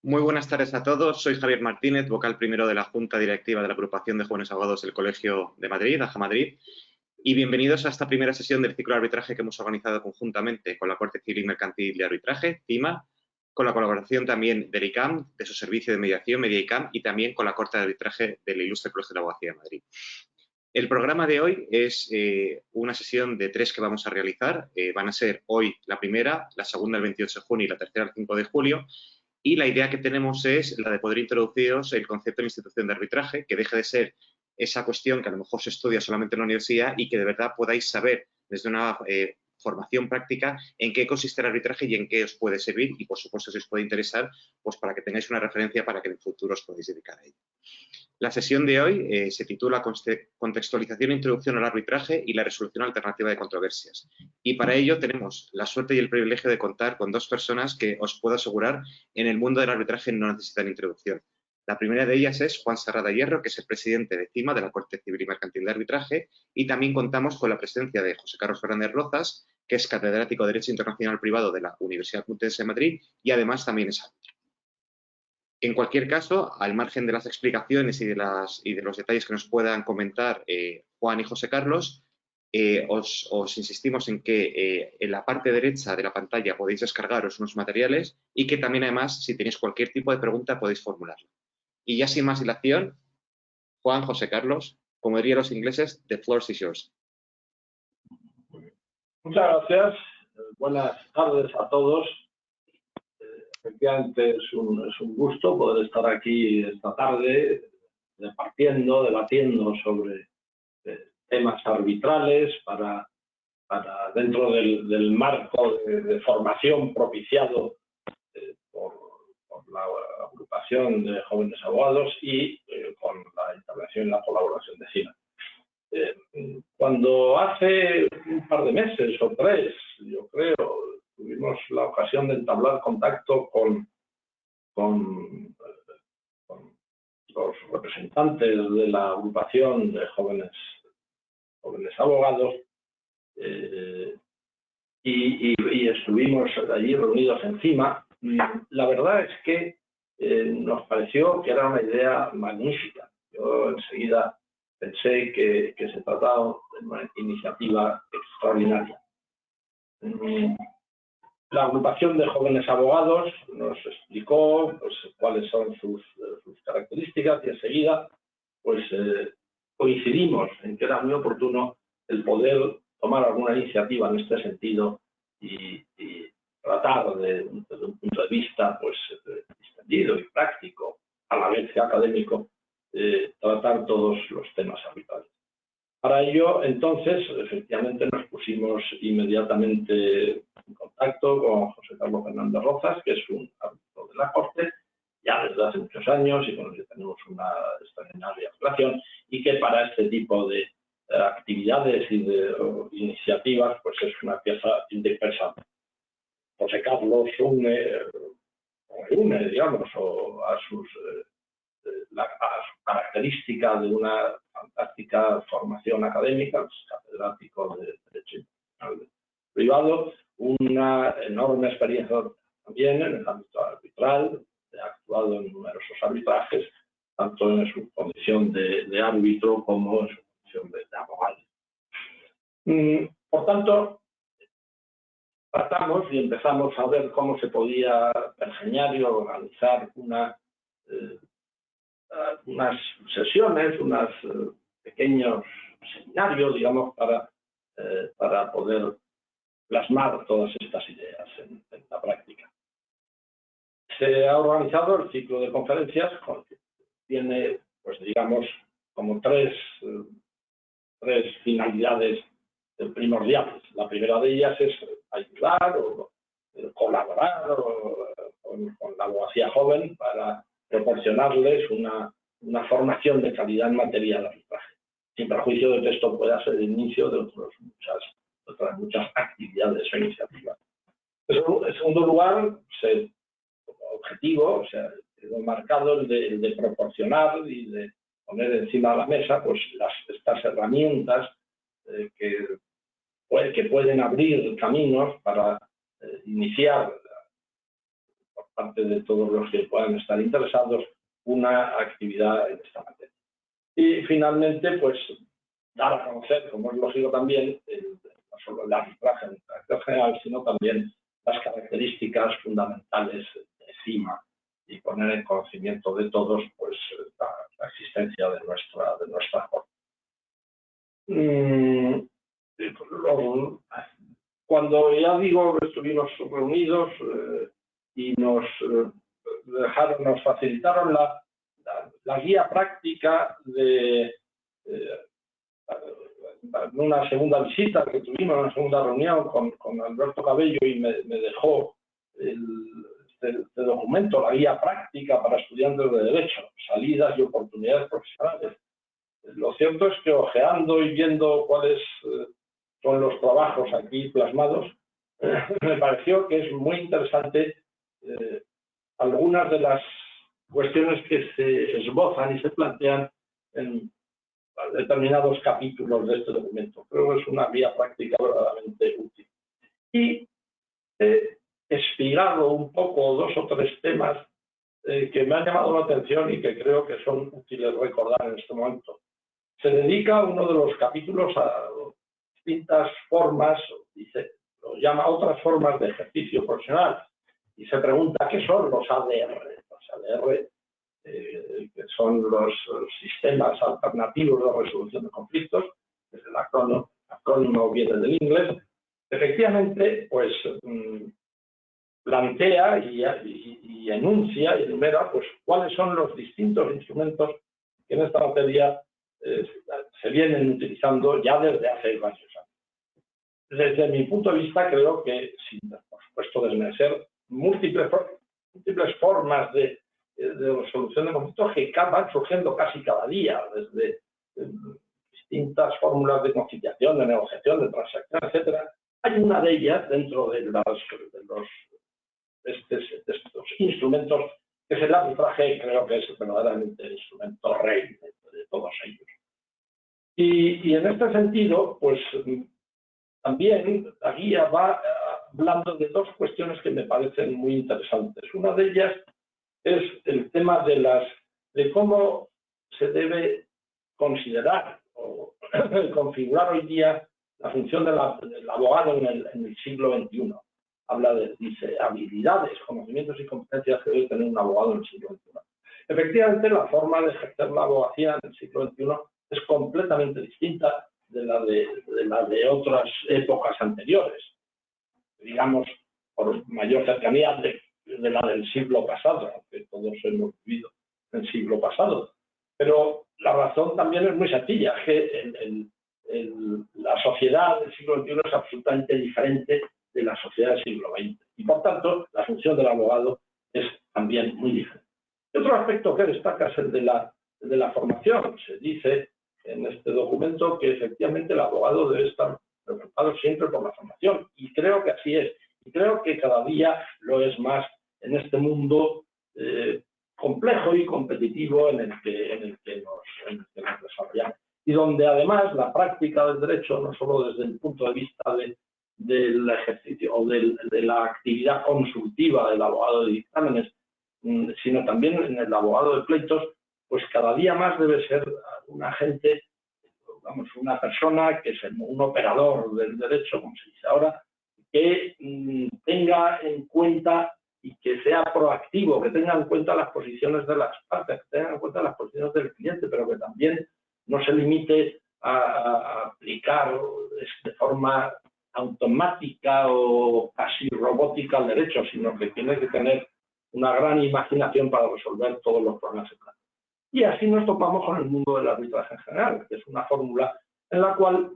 Muy buenas tardes a todos. Soy Javier Martínez, vocal primero de la Junta Directiva de la Agrupación de Jóvenes Abogados del Colegio de Madrid, AJA Madrid, y bienvenidos a esta primera sesión del ciclo de arbitraje que hemos organizado conjuntamente con la Corte Civil y Mercantil de Arbitraje, CIMA, con la colaboración también del ICAM, de su servicio de mediación, MediaICAM, y también con la Corte de Arbitraje del Ilustre Colegio de la Abogacía de Madrid. El programa de hoy es una sesión de 3 que vamos a realizar. Van a ser hoy la primera, la segunda el 28 de junio y la tercera el 5 de julio. Y la idea que tenemos es la de poder introduciros el concepto de institución de arbitraje, que deje de ser esa cuestión que a lo mejor se estudia solamente en la universidad y que de verdad podáis saber desde una formación práctica en qué consiste el arbitraje y en qué os puede servir y, por supuesto, si os puede interesar, pues para que tengáis una referencia para que en el futuro os podáis dedicar a ello. La sesión de hoy se titula Contextualización e introducción al arbitraje y la resolución alternativa de controversias. Y para ello tenemos la suerte y el privilegio de contar con dos personas que os puedo asegurar en el mundo del arbitraje no necesitan introducción. La primera de ellas es Juan Serrada Hierro, que es el presidente de CIMA, de la Corte Civil y Mercantil de Arbitraje, y también contamos con la presencia de José Carlos Fernández Rozas, que es catedrático de Derecho Internacional Privado de la Universidad Complutense de Madrid y además también es árbitro. En cualquier caso, al margen de las explicaciones y de los detalles que nos puedan comentar Juan y José Carlos, os insistimos en que en la parte derecha de la pantalla podéis descargaros unos materiales y que también, además, si tenéis cualquier tipo de pregunta, podéis formularla. Y ya sin más dilación, Juan, José Carlos, como dirían los ingleses, the floor is yours. Muchas gracias. Buenas tardes a todos. Efectivamente es un gusto poder estar aquí esta tarde debatiendo sobre temas arbitrales para dentro del marco de formación propiciado por la agrupación de jóvenes abogados y con la intervención y la colaboración de CIMA. Cuando hace un par de meses o 3, yo creo, tuvimos la ocasión de entablar contacto con los representantes de la agrupación de jóvenes abogados y estuvimos allí reunidos encima. La verdad es que nos pareció que era una idea magnífica. Yo enseguida pensé que se trataba de una iniciativa extraordinaria. La agrupación de jóvenes abogados nos explicó pues, cuáles son sus características y enseguida pues, coincidimos en que era muy oportuno el poder tomar alguna iniciativa en este sentido y tratar desde un punto de vista pues, distendido y práctico, a la vez que académico, tratar todos los temas arbitrales. Para ello, entonces, efectivamente nos pusimos inmediatamente en contacto con José Carlos Fernández Rozas, que es un árbitro de la Corte, ya desde hace muchos años y con el que tenemos una extraordinaria relación, y que para este tipo de actividades y de iniciativas, pues es una pieza indispensable. José Carlos une, digamos, a su característica de una fantástica formación académica, es catedrático de Derecho Internacional Privado, una enorme experiencia también en el ámbito arbitral, ha actuado en numerosos arbitrajes, tanto en su condición de árbitro como en su condición de abogado. Por tanto, tratamos y empezamos a ver cómo se podía pergeñar y organizar unas sesiones, unos pequeños seminarios, digamos, para poder plasmar todas estas ideas en la práctica. Se ha organizado el ciclo de conferencias que tiene, pues digamos, como tres finalidades primordiales. La primera de ellas es ayudar o colaborar con la abogacía joven para proporcionarles una formación de calidad en materia de arbitraje, sin perjuicio de que esto pueda ser el inicio de otras muchas actividades o iniciativas. En segundo lugar, como objetivo, quedó marcado el de proporcionar y de poner encima de la mesa pues, estas herramientas que pueden abrir caminos para iniciar, por parte de todos los que puedan estar interesados, una actividad en esta materia. Y finalmente, pues, dar a conocer, como es lógico también, no solo el arbitraje en carácter general, sino también las características fundamentales de CIMA y poner en conocimiento de todos, pues, la existencia de nuestra forma. Cuando ya digo que estuvimos reunidos y nos facilitaron la guía práctica de una segunda visita que tuvimos, una segunda reunión con Alberto Cabello, y me dejó este documento, la guía práctica para estudiantes de Derecho, salidas y oportunidades profesionales. Lo cierto es que, ojeando y viendo cuáles son los trabajos aquí plasmados, me pareció que es muy interesante algunas de las cuestiones que se esbozan y se plantean en determinados capítulos de este documento. Creo que es una guía práctica verdaderamente útil. Y he explicado un poco 2 o 3 temas que me han llamado la atención y que creo que son útiles recordar en este momento. Se dedica uno de los capítulos a distintas formas, lo llama otras formas de ejercicio profesional, y se pregunta qué son los ADR. Los ADR, que son los sistemas alternativos de resolución de conflictos, desde el acrónimo viene del inglés. Efectivamente, pues plantea y enuncia y enumera, pues, cuáles son los distintos instrumentos que en esta materia se vienen utilizando ya desde hace varios años. Desde mi punto de vista, creo que, sin, por supuesto, desmerecer múltiples formas de resolución de conflictos que van surgiendo casi cada día, desde distintas fórmulas de conciliación, de negociación, de transacción, etcétera. Hay una de ellas dentro de estos instrumentos, que es el arbitraje, creo que es verdaderamente el instrumento rey de todos ellos. Y en este sentido, pues también la guía va hablando de 2 cuestiones que me parecen muy interesantes. Una de ellas es el tema de cómo se debe considerar o configurar hoy día la función del abogado en el siglo XXI. Dice, habilidades, conocimientos y competencias que debe tener un abogado en el siglo XXI. Efectivamente, la forma de ejercer la abogacía en el siglo XXI es completamente distinta de la de otras épocas anteriores. Digamos, por mayor cercanía de la del siglo pasado, aunque todos hemos vivido en el siglo pasado. Pero la razón también es muy sencilla, es que la sociedad del siglo XXI es absolutamente diferente de la sociedad del siglo XX. Y, por tanto, la función del abogado es también muy diferente. Y otro aspecto que destaca es el de la formación. Se dice en este documento que efectivamente el abogado debe estar preocupado siempre por la formación. Y creo que así es. Y creo que cada día lo es más en este mundo complejo y competitivo en el que nos desarrollamos. Y donde además la práctica del derecho, no solo desde el punto de vista del ejercicio o de la actividad consultiva del abogado de dictámenes, sino también en el abogado de pleitos, pues cada día más debe ser un agente, una persona que es un operador del derecho, como se dice ahora, que tenga en cuenta y que sea proactivo, que tenga en cuenta las posiciones de las partes, que tenga en cuenta las posiciones del cliente, pero que también no se limite a aplicar de forma automática o casi robótica el derecho, sino que tiene que tener una gran imaginación para resolver todos los problemas. Y así nos topamos con el mundo del arbitraje en general, que es una fórmula en la cual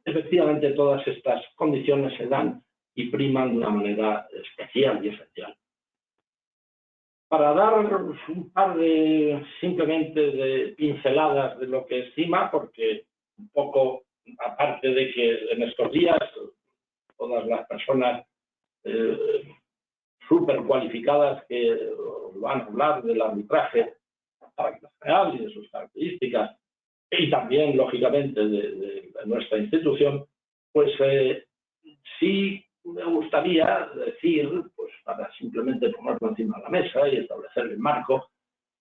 efectivamente todas estas condiciones se dan y priman de una manera especial y esencial. Para dar un par simplemente de pinceladas de lo que es CIMA, porque un poco, aparte de que en estos días todas las personas súper cualificadas que van a hablar del arbitraje real y de sus características, y también, lógicamente, de nuestra institución, pues sí me gustaría decir, pues para simplemente ponerlo encima de la mesa y establecer el marco,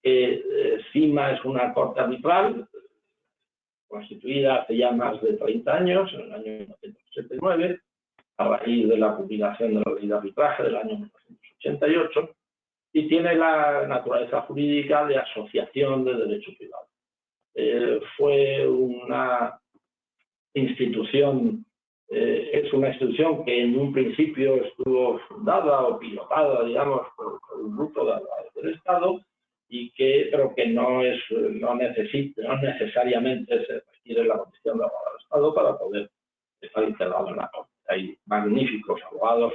que CIMA es una corte arbitral constituida hace ya más de 30 años, en el año 1989, a raíz de la publicación de la ley de arbitraje del año 1988, y tiene la naturaleza jurídica de asociación de derecho privado. Fue una institución, es una institución que en un principio estuvo fundada o pilotada, digamos, por un grupo de abogados del Estado, pero que no necesariamente se requiere la condición de abogado del Estado para poder estar integrado en la corte. Hay magníficos abogados,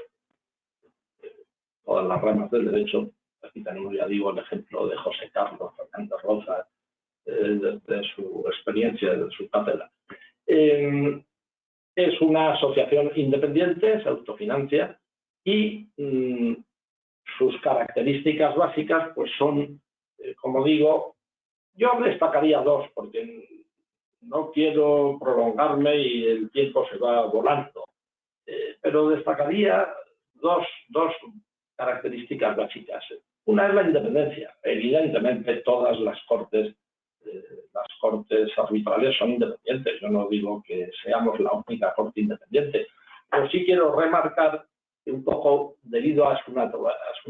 todas las ramas del derecho. Aquí tenemos, ya digo, el ejemplo de José Carlos Fernández Roza, de su experiencia, de su cátedra. Es una asociación independiente, se autofinancia y sus características básicas pues son, como digo, yo destacaría dos porque no quiero prolongarme y el tiempo se va volando, pero destacaría dos características básicas. Una es la independencia. Evidentemente todas las cortes arbitrales son independientes. Yo no digo que seamos la única corte independiente, pero sí quiero remarcar que un poco debido a su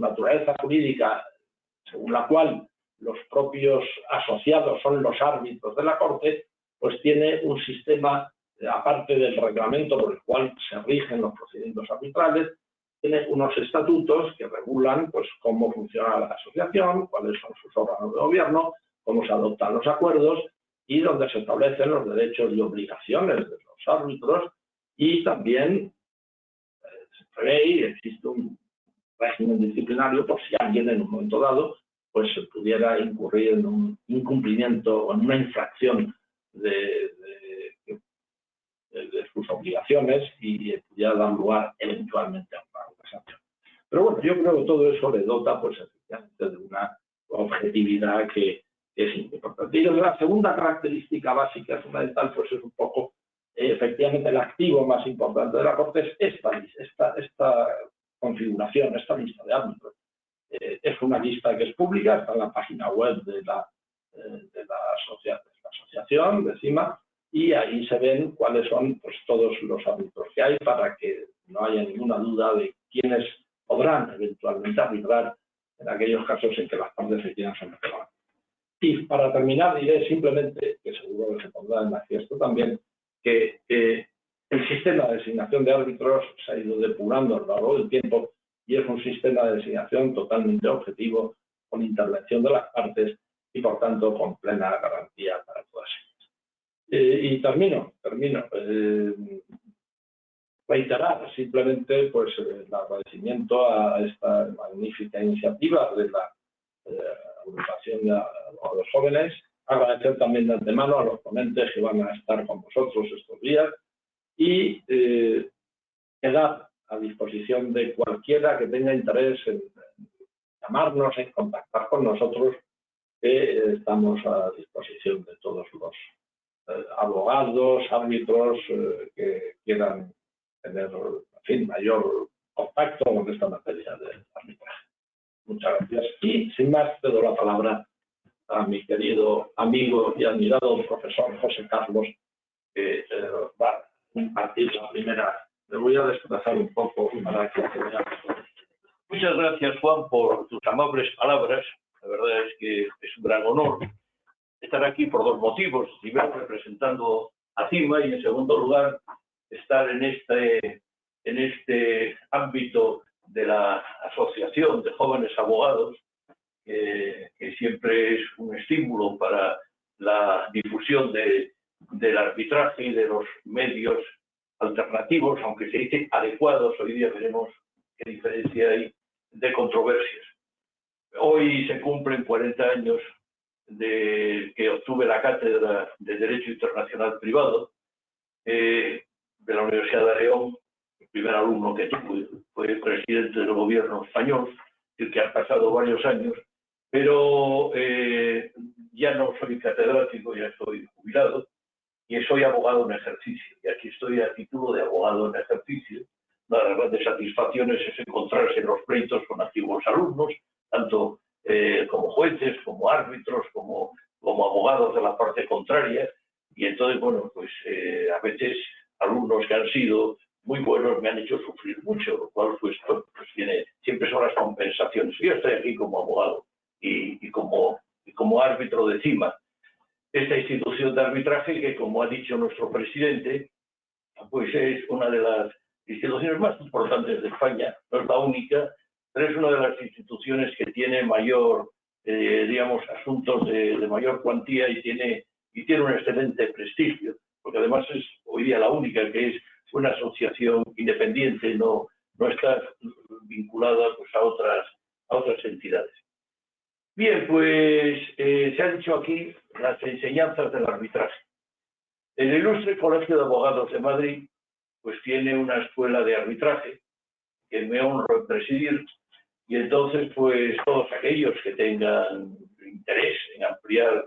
naturaleza jurídica, según la cual los propios asociados son los árbitros de la corte, pues tiene un sistema, aparte del reglamento por el cual se rigen los procedimientos arbitrales, tiene unos estatutos que regulan pues cómo funciona la asociación, cuáles son sus órganos de gobierno, cómo se adoptan los acuerdos y donde se establecen los derechos y obligaciones de los árbitros y también se prevé y existe un régimen disciplinario por si alguien en un momento dado pues pudiera incurrir en un incumplimiento o en una infracción de sus obligaciones y pudiera dar lugar eventualmente a una sanción. Pero bueno, yo creo que todo eso le dota pues efectivamente de una objetividad que es importante. Y la segunda característica básica, fundamental, pues es un poco efectivamente el activo más importante de la Corte, es esta configuración, esta lista de árbitros. Es una lista que es pública, está en la página web de la asociación, de CIMA, y ahí se ven cuáles son pues, todos los árbitros que hay para que no haya ninguna duda de quiénes podrán eventualmente arbitrar en aquellos casos en que las partes se quieran someter. Y para terminar diré simplemente, que seguro que se pondrá en manifiesto también, que el sistema de designación de árbitros se ha ido depurando a lo largo del tiempo y es un sistema de designación totalmente objetivo, con intervención de las partes y por tanto con plena garantía para todas ellas. Y termino. Reiterar simplemente pues, el agradecimiento a esta magnífica iniciativa de la agrupación de los jóvenes. Agradecer también de antemano a los ponentes que van a estar con vosotros estos días y quedar a disposición de cualquiera que tenga interés en llamarnos, en contactar con nosotros, que estamos a disposición de todos los abogados, árbitros que quieran tener, en fin, mayor contacto con esta materia de arbitraje. Muchas gracias. Y sin más, te doy la palabra a mi querido amigo y admirado profesor José Carlos, que va a impartir la primera. Le voy a desplazar un poco para que se vea. Muchas gracias, Juan, por tus amables palabras. La verdad es que es un gran honor estar aquí por dos motivos. Primero, representando a CIMA y, en segundo lugar, estar en este ámbito de la Asociación de Jóvenes Abogados, que siempre es un estímulo para la difusión del arbitraje y de los medios alternativos, aunque se dice adecuados. Hoy día veremos qué diferencia hay de controversias. Hoy se cumplen 40 años de que obtuve la cátedra de Derecho Internacional Privado de la Universidad de León. El primer alumno que tuve fue el presidente del gobierno español, el que ha pasado varios años, pero ya no soy catedrático, ya soy jubilado y soy abogado en ejercicio. Y aquí estoy a título de abogado en ejercicio. Nada más de satisfacciones es encontrarse en los pleitos con antiguos alumnos, tanto como jueces, como árbitros, como abogados de la parte contraria. Y entonces, bueno, pues a veces alumnos que han sido muy buenos me han hecho sufrir mucho, lo cual pues siempre son las compensaciones. Yo estoy aquí como abogado y como árbitro de CIMA, esta institución de arbitraje que, como ha dicho nuestro presidente, pues es una de las instituciones más importantes de España, no es la única, pero es una de las instituciones que tiene mayor, digamos, asuntos de mayor cuantía y tiene un excelente prestigio, porque además es hoy día la única que es una asociación independiente, no está vinculada pues, a otras entidades. Bien, pues se ha dicho aquí las enseñanzas del arbitraje. El Ilustre Colegio de Abogados de Madrid pues tiene una escuela de arbitraje que me honro presidir, y entonces pues todos aquellos que tengan interés en ampliar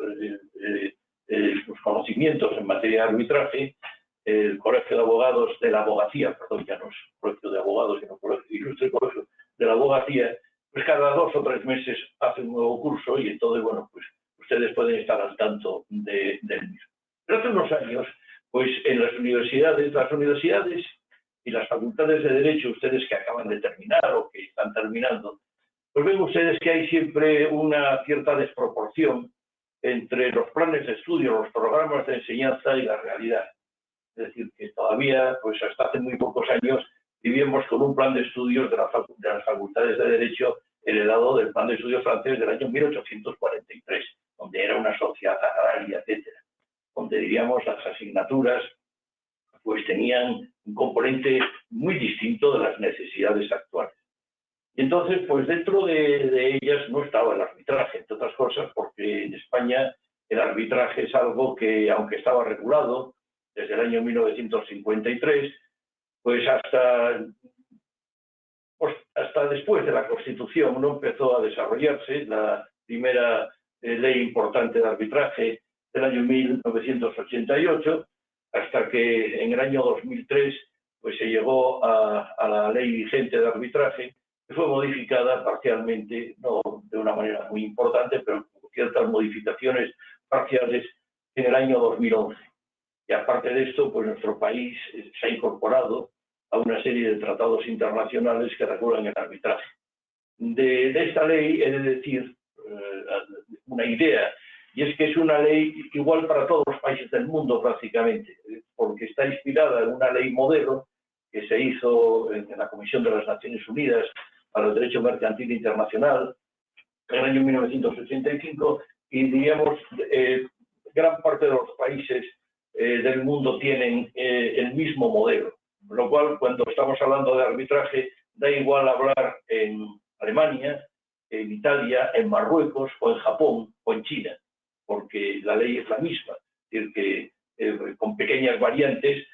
sus conocimientos en materia de arbitraje, el Colegio de Abogados de la Abogacía, perdón, ya no es Colegio de Abogados, sino Ilustre Colegio de la Abogacía, pues cada 2 o 3 meses hace un nuevo curso y entonces, bueno, pues ustedes pueden estar al tanto del mismo. Pero hace unos años, pues en las universidades y las facultades de Derecho, ustedes que acaban de terminar o que están terminando, pues ven ustedes que hay siempre una cierta desproporción entre los planes de estudio, los programas de enseñanza y la realidad. Es decir, que todavía, pues hasta hace muy pocos años, vivíamos con un plan de estudios de las facultades de Derecho heredado del plan de estudios francés del año 1843, donde era una sociedad agraria, etcétera, donde, diríamos, las asignaturas pues tenían un componente muy distinto de las necesidades actuales. Y entonces, pues dentro de ellas no estaba el arbitraje, entre otras cosas, porque en España el arbitraje es algo que, aunque estaba regulado desde el año 1953, pues hasta después de la Constitución no empezó a desarrollarse. La primera ley importante de arbitraje del año 1988, hasta que en el año 2003 pues se llegó a la ley vigente de arbitraje, que fue modificada parcialmente, no de una manera muy importante, pero con ciertas modificaciones parciales en el año 2011. Y aparte de esto, pues nuestro país se ha incorporado a una serie de tratados internacionales que regulan el arbitraje. De esta ley he de decir una idea, y es que es una ley igual para todos los países del mundo prácticamente, porque está inspirada en una ley modelo que se hizo en la Comisión de las Naciones Unidas para el Derecho Mercantil Internacional en el año 1985, y diríamos, gran parte de los países del mundo tienen el mismo modelo. Con lo cual, cuando estamos hablando de arbitraje, da igual hablar en Alemania, en Italia, en Marruecos, o en Japón, o en China, porque la ley es la misma. Es decir, que con pequeñas variantes,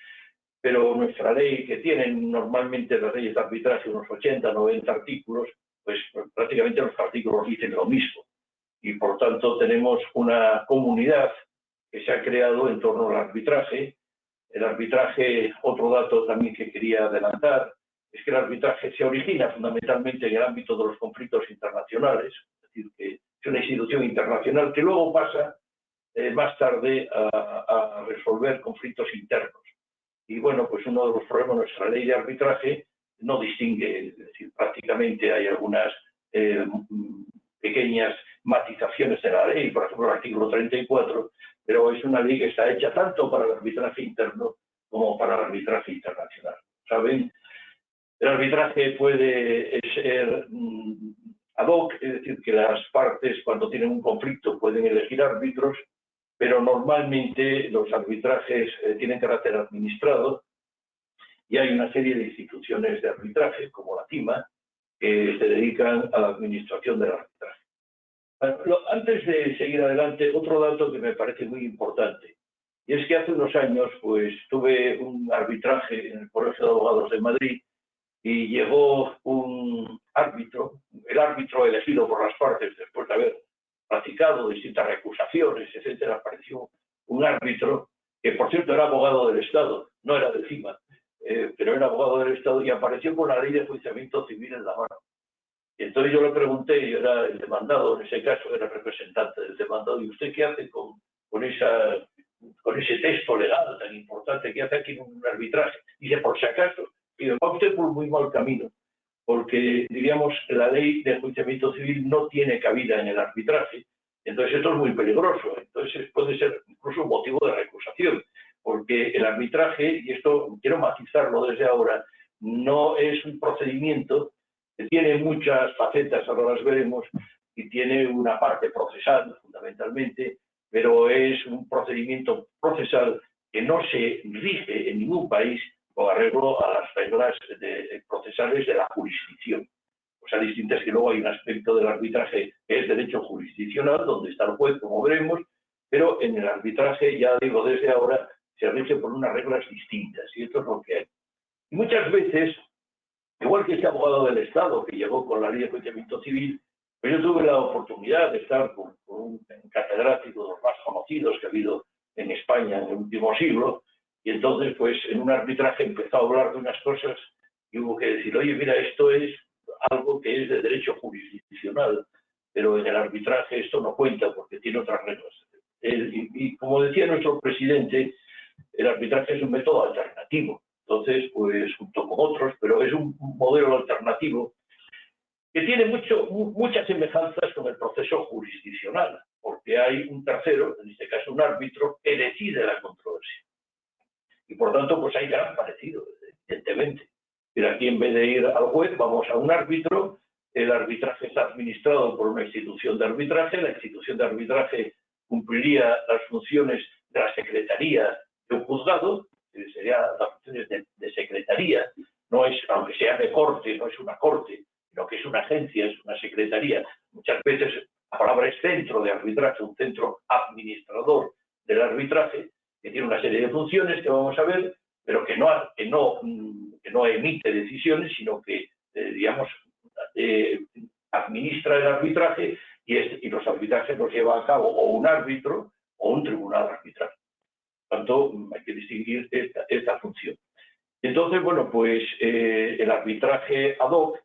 pero nuestra ley, que tienen normalmente las leyes de arbitraje unos 80, 90 artículos, pues prácticamente los artículos dicen lo mismo. Y por tanto tenemos una comunidad que se ha creado en torno al arbitraje. El arbitraje, otro dato también que quería adelantar, es que el arbitraje se origina fundamentalmente en el ámbito de los conflictos internacionales, es decir, que es una institución internacional que luego pasa más tarde a resolver conflictos internos. Y bueno, pues uno de los problemas de nuestra ley de arbitraje no distingue, es decir, prácticamente hay algunas pequeñas matizaciones de la ley, por ejemplo el artículo 34, pero es una ley que está hecha tanto para el arbitraje interno como para el arbitraje internacional. ¿Saben? El arbitraje puede ser ad hoc, es decir, que las partes cuando tienen un conflicto pueden elegir árbitros, pero normalmente los arbitrajes tienen carácter administrado y hay una serie de instituciones de arbitraje, como la CIMA, que se dedican a la administración del arbitraje. Bueno, antes de seguir adelante, otro dato que me parece muy importante, y es que hace unos años pues tuve un arbitraje en el Colegio de Abogados de Madrid y llegó un árbitro, el árbitro elegido por las partes después de haber practicado distintas recusaciones, etcétera. Apareció un árbitro que, por cierto, era abogado del Estado, no era del CIMA, pero era abogado del Estado y apareció con la ley de enjuiciamiento civil en la mano. Y entonces yo le pregunté, yo era el demandado, en ese caso era el representante del demandado, ¿y usted qué hace con ese texto legal tan importante? ¿Qué hace aquí en un arbitraje? Dice, por si acaso, y va usted por muy mal camino, porque, diríamos, la ley de enjuiciamiento civil no tiene cabida en el arbitraje, entonces esto es muy peligroso, entonces puede ser incluso un motivo de recusación, porque el arbitraje, y esto quiero matizarlo desde ahora, no es un procedimiento que tiene muchas facetas, ahora las veremos, y tiene una parte procesal, fundamentalmente, pero es un procedimiento procesal que no se rige en ningún país con arreglo a las reglas procesales de la jurisdicción. O sea, distinto es que luego hay un aspecto del arbitraje que es derecho jurisdiccional, donde está el juez, como veremos, pero en el arbitraje, ya digo desde ahora, se rige por unas reglas distintas, y esto es lo que hay. Y muchas veces, igual que este abogado del Estado que llegó con la ley de enjuiciamiento civil, pues yo tuve la oportunidad de estar con un catedrático de los más conocidos que ha habido en España en el último siglo, y entonces, pues, en un arbitraje empezó a hablar de unas cosas y hubo que decir, oye, mira, esto es algo que es de derecho jurisdiccional, pero en el arbitraje esto no cuenta porque tiene otras reglas. Y como decía nuestro presidente, el arbitraje es un método alternativo. Entonces, pues, junto con otros, pero es un modelo alternativo que tiene muchas semejanzas con el proceso jurisdiccional, porque hay un tercero, en este caso un árbitro, que decide la controversia. Y por tanto, pues hay gran parecido, evidentemente. Pero aquí, en vez de ir al juez, vamos a un árbitro. El arbitraje está administrado por una institución de arbitraje. La institución de arbitraje cumpliría las funciones de la secretaría de un juzgado, que serían las funciones de secretaría. No es, aunque sea de corte, no es una corte, sino que es una agencia, es una secretaría. Muchas veces la palabra es centro de arbitraje, un centro administrador del arbitraje, que tiene una serie de funciones que vamos a ver, pero que no emite decisiones, sino que, digamos, administra el arbitraje y los arbitrajes los lleva a cabo o un árbitro o un tribunal arbitral. Por tanto, hay que distinguir esta función. Entonces, bueno, pues el arbitraje ad hoc,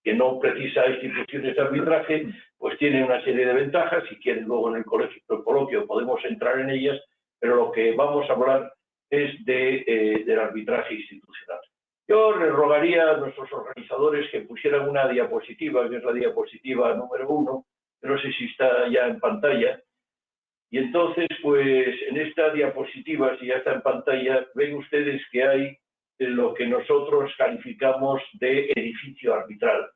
que no precisa instituciones de arbitraje, pues tiene una serie de ventajas. Si quieren, luego en el coloquio podemos entrar en ellas, pero lo que vamos a hablar es del arbitraje institucional. Yo les rogaría a nuestros organizadores que pusieran una diapositiva, que es la diapositiva número 1, no sé si está ya en pantalla. Y entonces, pues, en esta diapositiva, si ya está en pantalla, ven ustedes que hay lo que nosotros calificamos de edificio arbitral.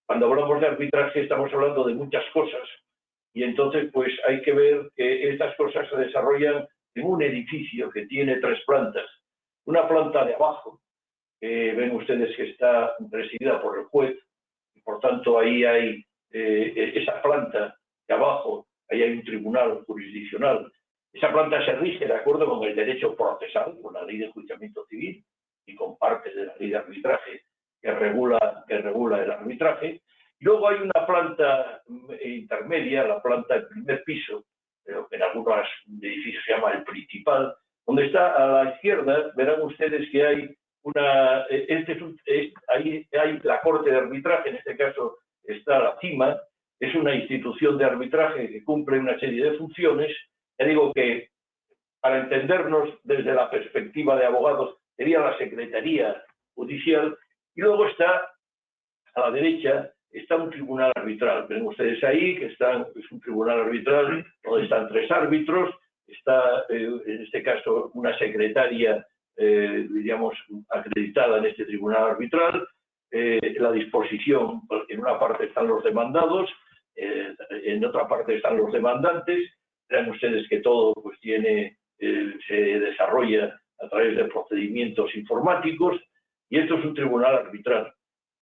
Cuando hablamos de arbitraje estamos hablando de muchas cosas, y entonces, pues, hay que ver que estas cosas se desarrollan en un edificio que tiene 3 plantas. Una planta de abajo, ven ustedes que está presidida por el juez, y por tanto ahí hay esa planta de abajo. Ahí hay un tribunal jurisdiccional. Esa planta se rige de acuerdo con el derecho procesal, con la ley de enjuiciamiento civil y con parte de la ley de arbitraje que regula el arbitraje. Y luego hay una planta intermedia, la planta del primer piso, pero que en algunos edificios se llama el principal, donde está a la izquierda, verán ustedes que hay ahí hay la corte de arbitraje, en este caso está la cima. Es una institución de arbitraje que cumple una serie de funciones. Ya digo que, para entendernos desde la perspectiva de abogados, sería la Secretaría Judicial. Y luego está, a la derecha, está un tribunal arbitral. Ven ustedes ahí que es un tribunal arbitral donde están 3 árbitros. Está, en este caso, una secretaria, diríamos, acreditada en este tribunal arbitral. La disposición, en una parte están los demandados, en otra parte están los demandantes. Vean ustedes que todo, pues, se desarrolla a través de procedimientos informáticos, y esto es un tribunal arbitral.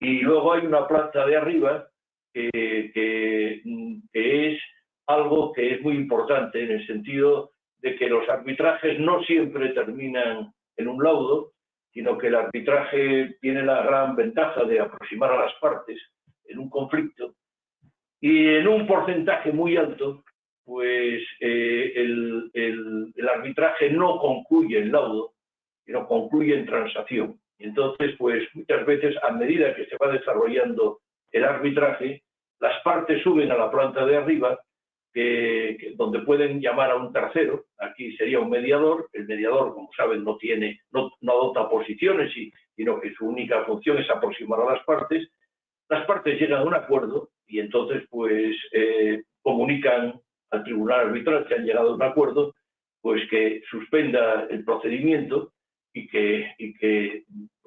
Y luego hay una planta de arriba que es algo que es muy importante, en el sentido de que los arbitrajes no siempre terminan en un laudo, sino que el arbitraje tiene la gran ventaja de aproximar a las partes en un conflicto, y en un porcentaje muy alto, pues el arbitraje no concluye en laudo, sino concluye en transacción. Y entonces, pues muchas veces, a medida que se va desarrollando el arbitraje, las partes suben a la planta de arriba, donde pueden llamar a un tercero. Aquí sería un mediador. El mediador, como saben, no adopta posiciones, sino que su única función es aproximar a las partes. Las partes llegan a un acuerdo y entonces pues comunican al tribunal arbitral que han llegado a un acuerdo, pues que suspenda el procedimiento y que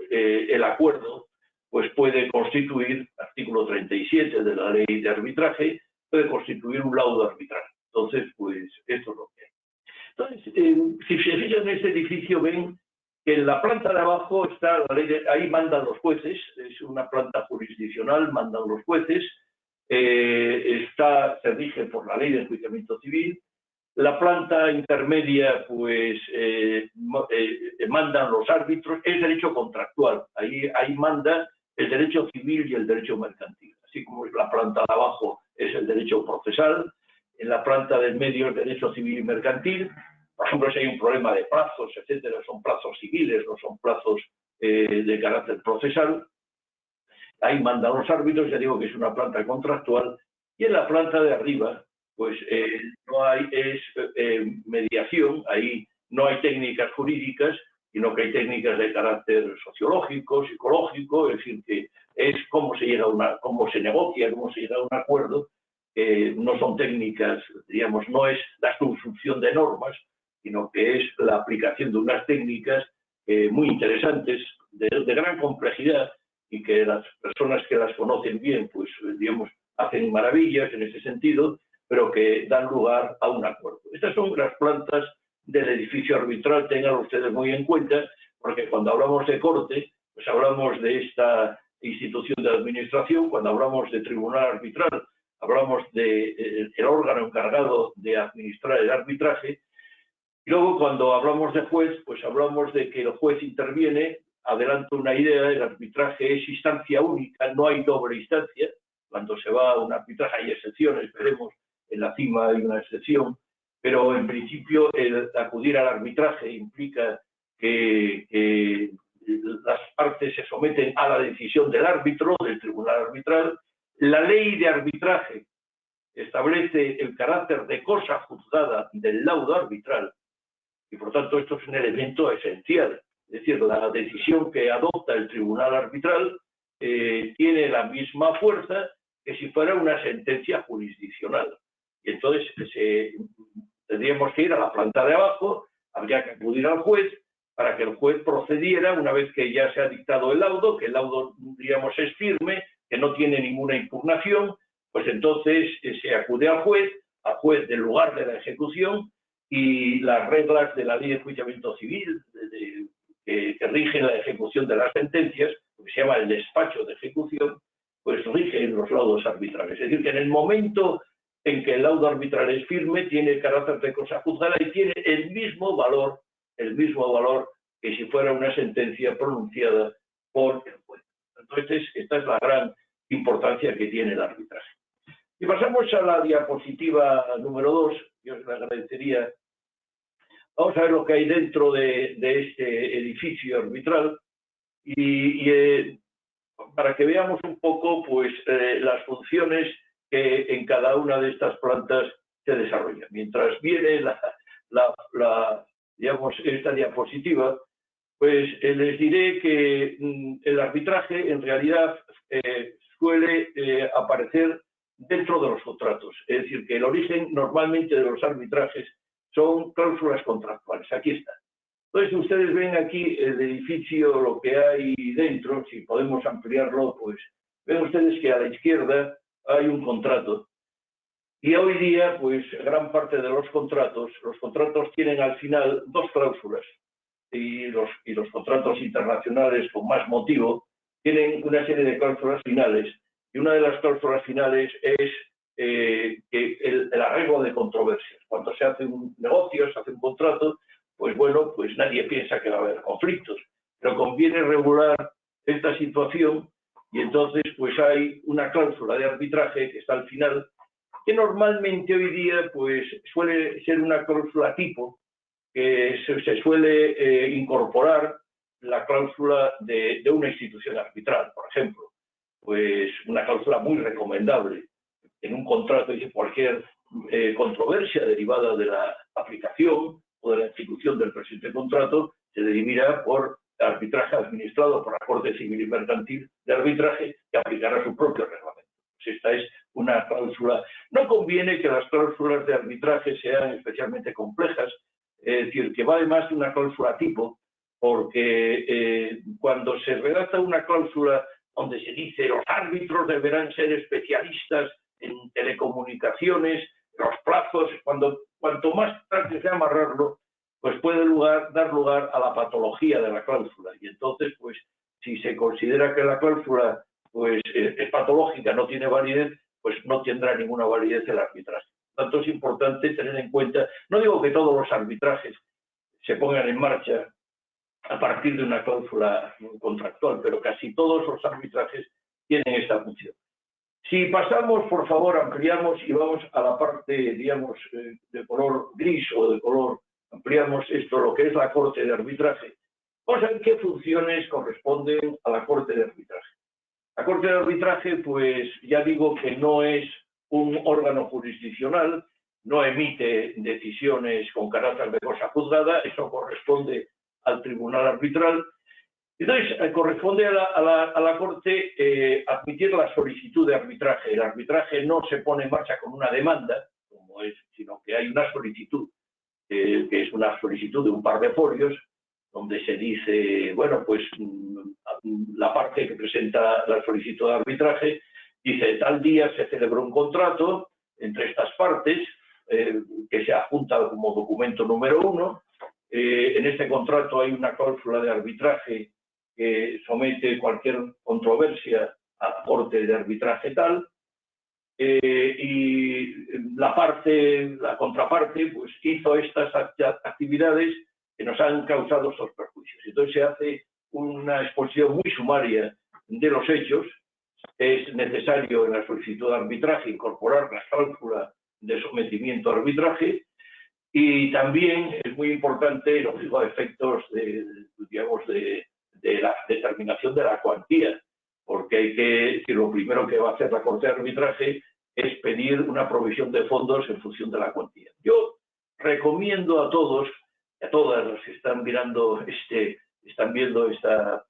el acuerdo pues puede constituir, artículo 37 de la ley de arbitraje, puede constituir un laudo arbitral. Entonces, pues esto es lo que hay. Entonces, si se fijan en este edificio, ven que en la planta de abajo está la ley ahí mandan los jueces, es una planta jurisdiccional, mandan los jueces, se rige por la ley de enjuiciamiento civil. La planta intermedia, pues, mandan los árbitros, es derecho contractual, ahí manda el derecho civil y el derecho mercantil. Así como la planta de abajo es el derecho procesal, en la planta del medio es derecho civil y mercantil. Por ejemplo, si hay un problema de plazos, etcétera, son plazos civiles, no son plazos de carácter procesal. Ahí mandan los árbitros, ya digo que es una planta contractual. Y en la planta de arriba, pues no hay mediación, ahí no hay técnicas jurídicas, sino que hay técnicas de carácter sociológico, psicológico, es decir, que es cómo se negocia, cómo se llega a un acuerdo. No son técnicas, digamos, no es la construcción de normas, sino que es la aplicación de unas técnicas muy interesantes, de gran complejidad, y que las personas que las conocen bien, pues, digamos, hacen maravillas en ese sentido, pero que dan lugar a un acuerdo. Estas son las plantas del edificio arbitral, tengan ustedes muy en cuenta, porque cuando hablamos de corte, pues hablamos de esta institución de administración, cuando hablamos de tribunal arbitral, hablamos del órgano encargado de administrar el arbitraje, y luego cuando hablamos de juez, pues hablamos de que el juez interviene, adelanta una idea, el arbitraje es instancia única, no hay doble instancia. Cuando se va a un arbitraje hay excepciones, veremos, en la cima hay una excepción, pero en principio el acudir al arbitraje implica que las partes se someten a la decisión del árbitro, del tribunal arbitral. La ley de arbitraje establece el carácter de cosa juzgada del laudo arbitral y por tanto esto es un elemento esencial. Es decir, la decisión que adopta el tribunal arbitral tiene la misma fuerza que si fuera una sentencia jurisdiccional. Y entonces tendríamos que ir a la planta de abajo, habría que acudir al juez para que el juez procediera una vez que ya se ha dictado el laudo, que el laudo, digamos, es firme, que no tiene ninguna impugnación, pues entonces se acude al juez del lugar de la ejecución, y las reglas de la ley de enjuiciamiento civil que rigen la ejecución de las sentencias, que se llama el despacho de ejecución, pues rigen los laudos arbitrales. Es decir, que en el momento en que el laudo arbitral es firme, tiene carácter de cosa juzgada y tiene el mismo valor que si fuera una sentencia pronunciada por el juez. Entonces, esta es la gran importancia que tiene el arbitraje. Y pasamos a la diapositiva número 2, yo os agradecería. Vamos a ver lo que hay dentro de este edificio arbitral y para que veamos un poco pues, las funciones que en cada una de estas plantas se desarrollan. Mientras viene digamos, esta diapositiva, pues les diré que el arbitraje en realidad suele aparecer dentro de los contratos. Es decir, que el origen normalmente de los arbitrajes son cláusulas contractuales. Aquí está. Entonces, ustedes ven aquí el edificio, lo que hay dentro, si podemos ampliarlo, pues ven ustedes que a la izquierda hay un contrato. Y hoy día, pues gran parte de los contratos tienen al final dos cláusulas. Y los contratos internacionales con más motivo tienen una serie de cláusulas finales. Y una de las cláusulas finales es que el arreglo de controversias. Cuando se hace un negocio, se hace un contrato, pues bueno, pues nadie piensa que va a haber conflictos. Pero conviene regular esta situación y entonces pues hay una cláusula de arbitraje que está al final, que normalmente hoy día pues suele ser una cláusula tipo, que se suele incorporar la cláusula de una institución arbitral, por ejemplo. Pues una cláusula muy recomendable. En un contrato dice cualquier controversia derivada de la aplicación o de la ejecución del presente contrato se dirimirá por arbitraje administrado por la Corte Civil y Mercantil de Arbitraje, que aplicará su propio reglamento. Pues esta es una cláusula. No conviene que las cláusulas de arbitraje sean especialmente complejas, es decir, que vale más de una cláusula tipo, porque cuando se redacta una cláusula donde se dice los árbitros deberán ser especialistas en telecomunicaciones, los plazos, cuanto más trate de amarrarlo, pues puede dar lugar a la patología de la cláusula. Y entonces, pues, si se considera que la cláusula pues, es patológica, no tiene validez, pues no tendrá ninguna validez el arbitraje. Por tanto, es importante tener en cuenta, no digo que todos los arbitrajes se pongan en marcha a partir de una cláusula contractual, pero casi todos los arbitrajes tienen esta función. Si pasamos, por favor, ampliamos y vamos a la parte, digamos, de color gris o de color, ampliamos esto, lo que es la Corte de Arbitraje. Vamos a ver qué funciones corresponden a la Corte de Arbitraje. La Corte de Arbitraje, pues ya digo que no es un órgano jurisdiccional, no emite decisiones con carácter de cosa juzgada, eso corresponde al Tribunal Arbitral. Entonces, corresponde a la Corte admitir la solicitud de arbitraje. El arbitraje no se pone en marcha con una demanda, como es, sino que hay una solicitud, que es una solicitud de un par de folios, donde se dice, bueno, pues la parte que presenta la solicitud de arbitraje dice, tal día se celebró un contrato entre estas partes, que se adjunta como documento número 1. En este contrato hay una cláusula de arbitraje que somete cualquier controversia a la Corte de Arbitraje tal, y la contraparte, pues hizo estas actividades que nos han causado estos perjuicios. Entonces se hace una exposición muy sumaria de los hechos. Es necesario en la solicitud de arbitraje incorporar la cláusula de sometimiento a arbitraje. Y también es muy importante, lógico, a efectos de la determinación de la cuantía, porque hay que decir, lo primero que va a hacer la Corte de Arbitraje es pedir una provisión de fondos en función de la cuantía. Yo recomiendo a todos, a todas las que están mirando están viendo esta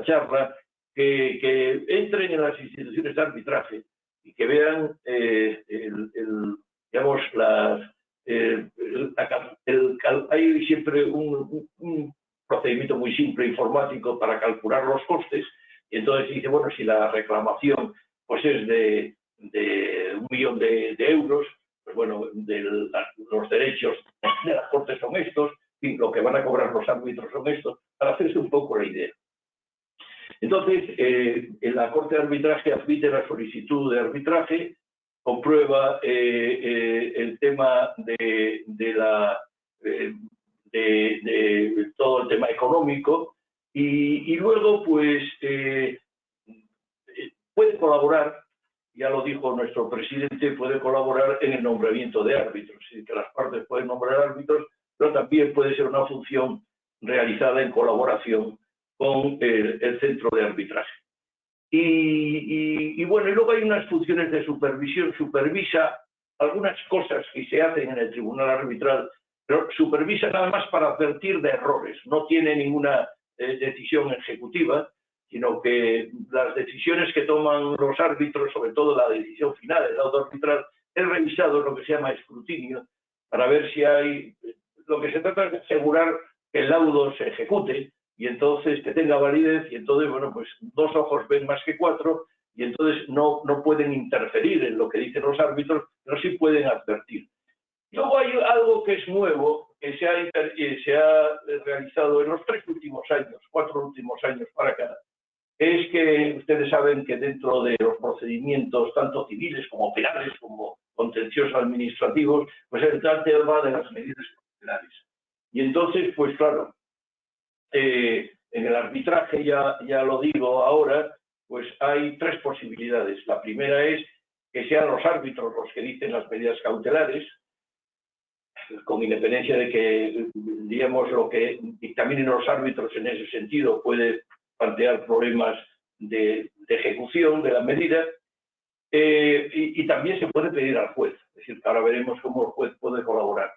charla, que entren en las instituciones de arbitraje y que vean digamos, hay siempre un procedimiento muy simple informático para calcular los costes, y entonces dice, bueno, si la reclamación pues es de 1 millón de euros, pues bueno, los derechos de la Corte son estos, y lo que van a cobrar los árbitros son estos, para hacerse un poco la idea. Entonces, en la Corte de Arbitraje admite la solicitud de arbitraje, comprueba el tema de todo el tema económico y luego pues puede colaborar, ya lo dijo nuestro presidente, puede colaborar en el nombramiento de árbitros, es decir, que las partes pueden nombrar árbitros, pero también puede ser una función realizada en colaboración con el centro de arbitraje. Y bueno, y luego hay unas funciones de supervisión, supervisa algunas cosas que se hacen en el tribunal arbitral, pero supervisa nada más para advertir de errores, no tiene ninguna decisión ejecutiva, sino que las decisiones que toman los árbitros, sobre todo la decisión final, el laudo arbitral, es revisado en lo que se llama escrutinio, para ver si hay, lo que se trata es de asegurar que el laudo se ejecute, y entonces que tenga validez, y entonces, bueno, pues 2 ojos ven más que 4, y entonces no pueden interferir en lo que dicen los árbitros, pero sí pueden advertir. Luego hay algo que es nuevo, que se ha realizado en los 4 últimos años para acá, es que ustedes saben que dentro de los procedimientos, tanto civiles como penales, como contenciosos administrativos, pues el tema de las medidas cautelares. Y entonces, pues claro, en el arbitraje, ya lo digo ahora, pues hay 3 posibilidades. La primera es que sean los árbitros los que dicten las medidas cautelares. con independencia de que, digamos, lo que dictaminen los árbitros en ese sentido puede plantear problemas de ejecución de la medida, y también se puede pedir al juez, es decir, que ahora veremos cómo el juez puede colaborar.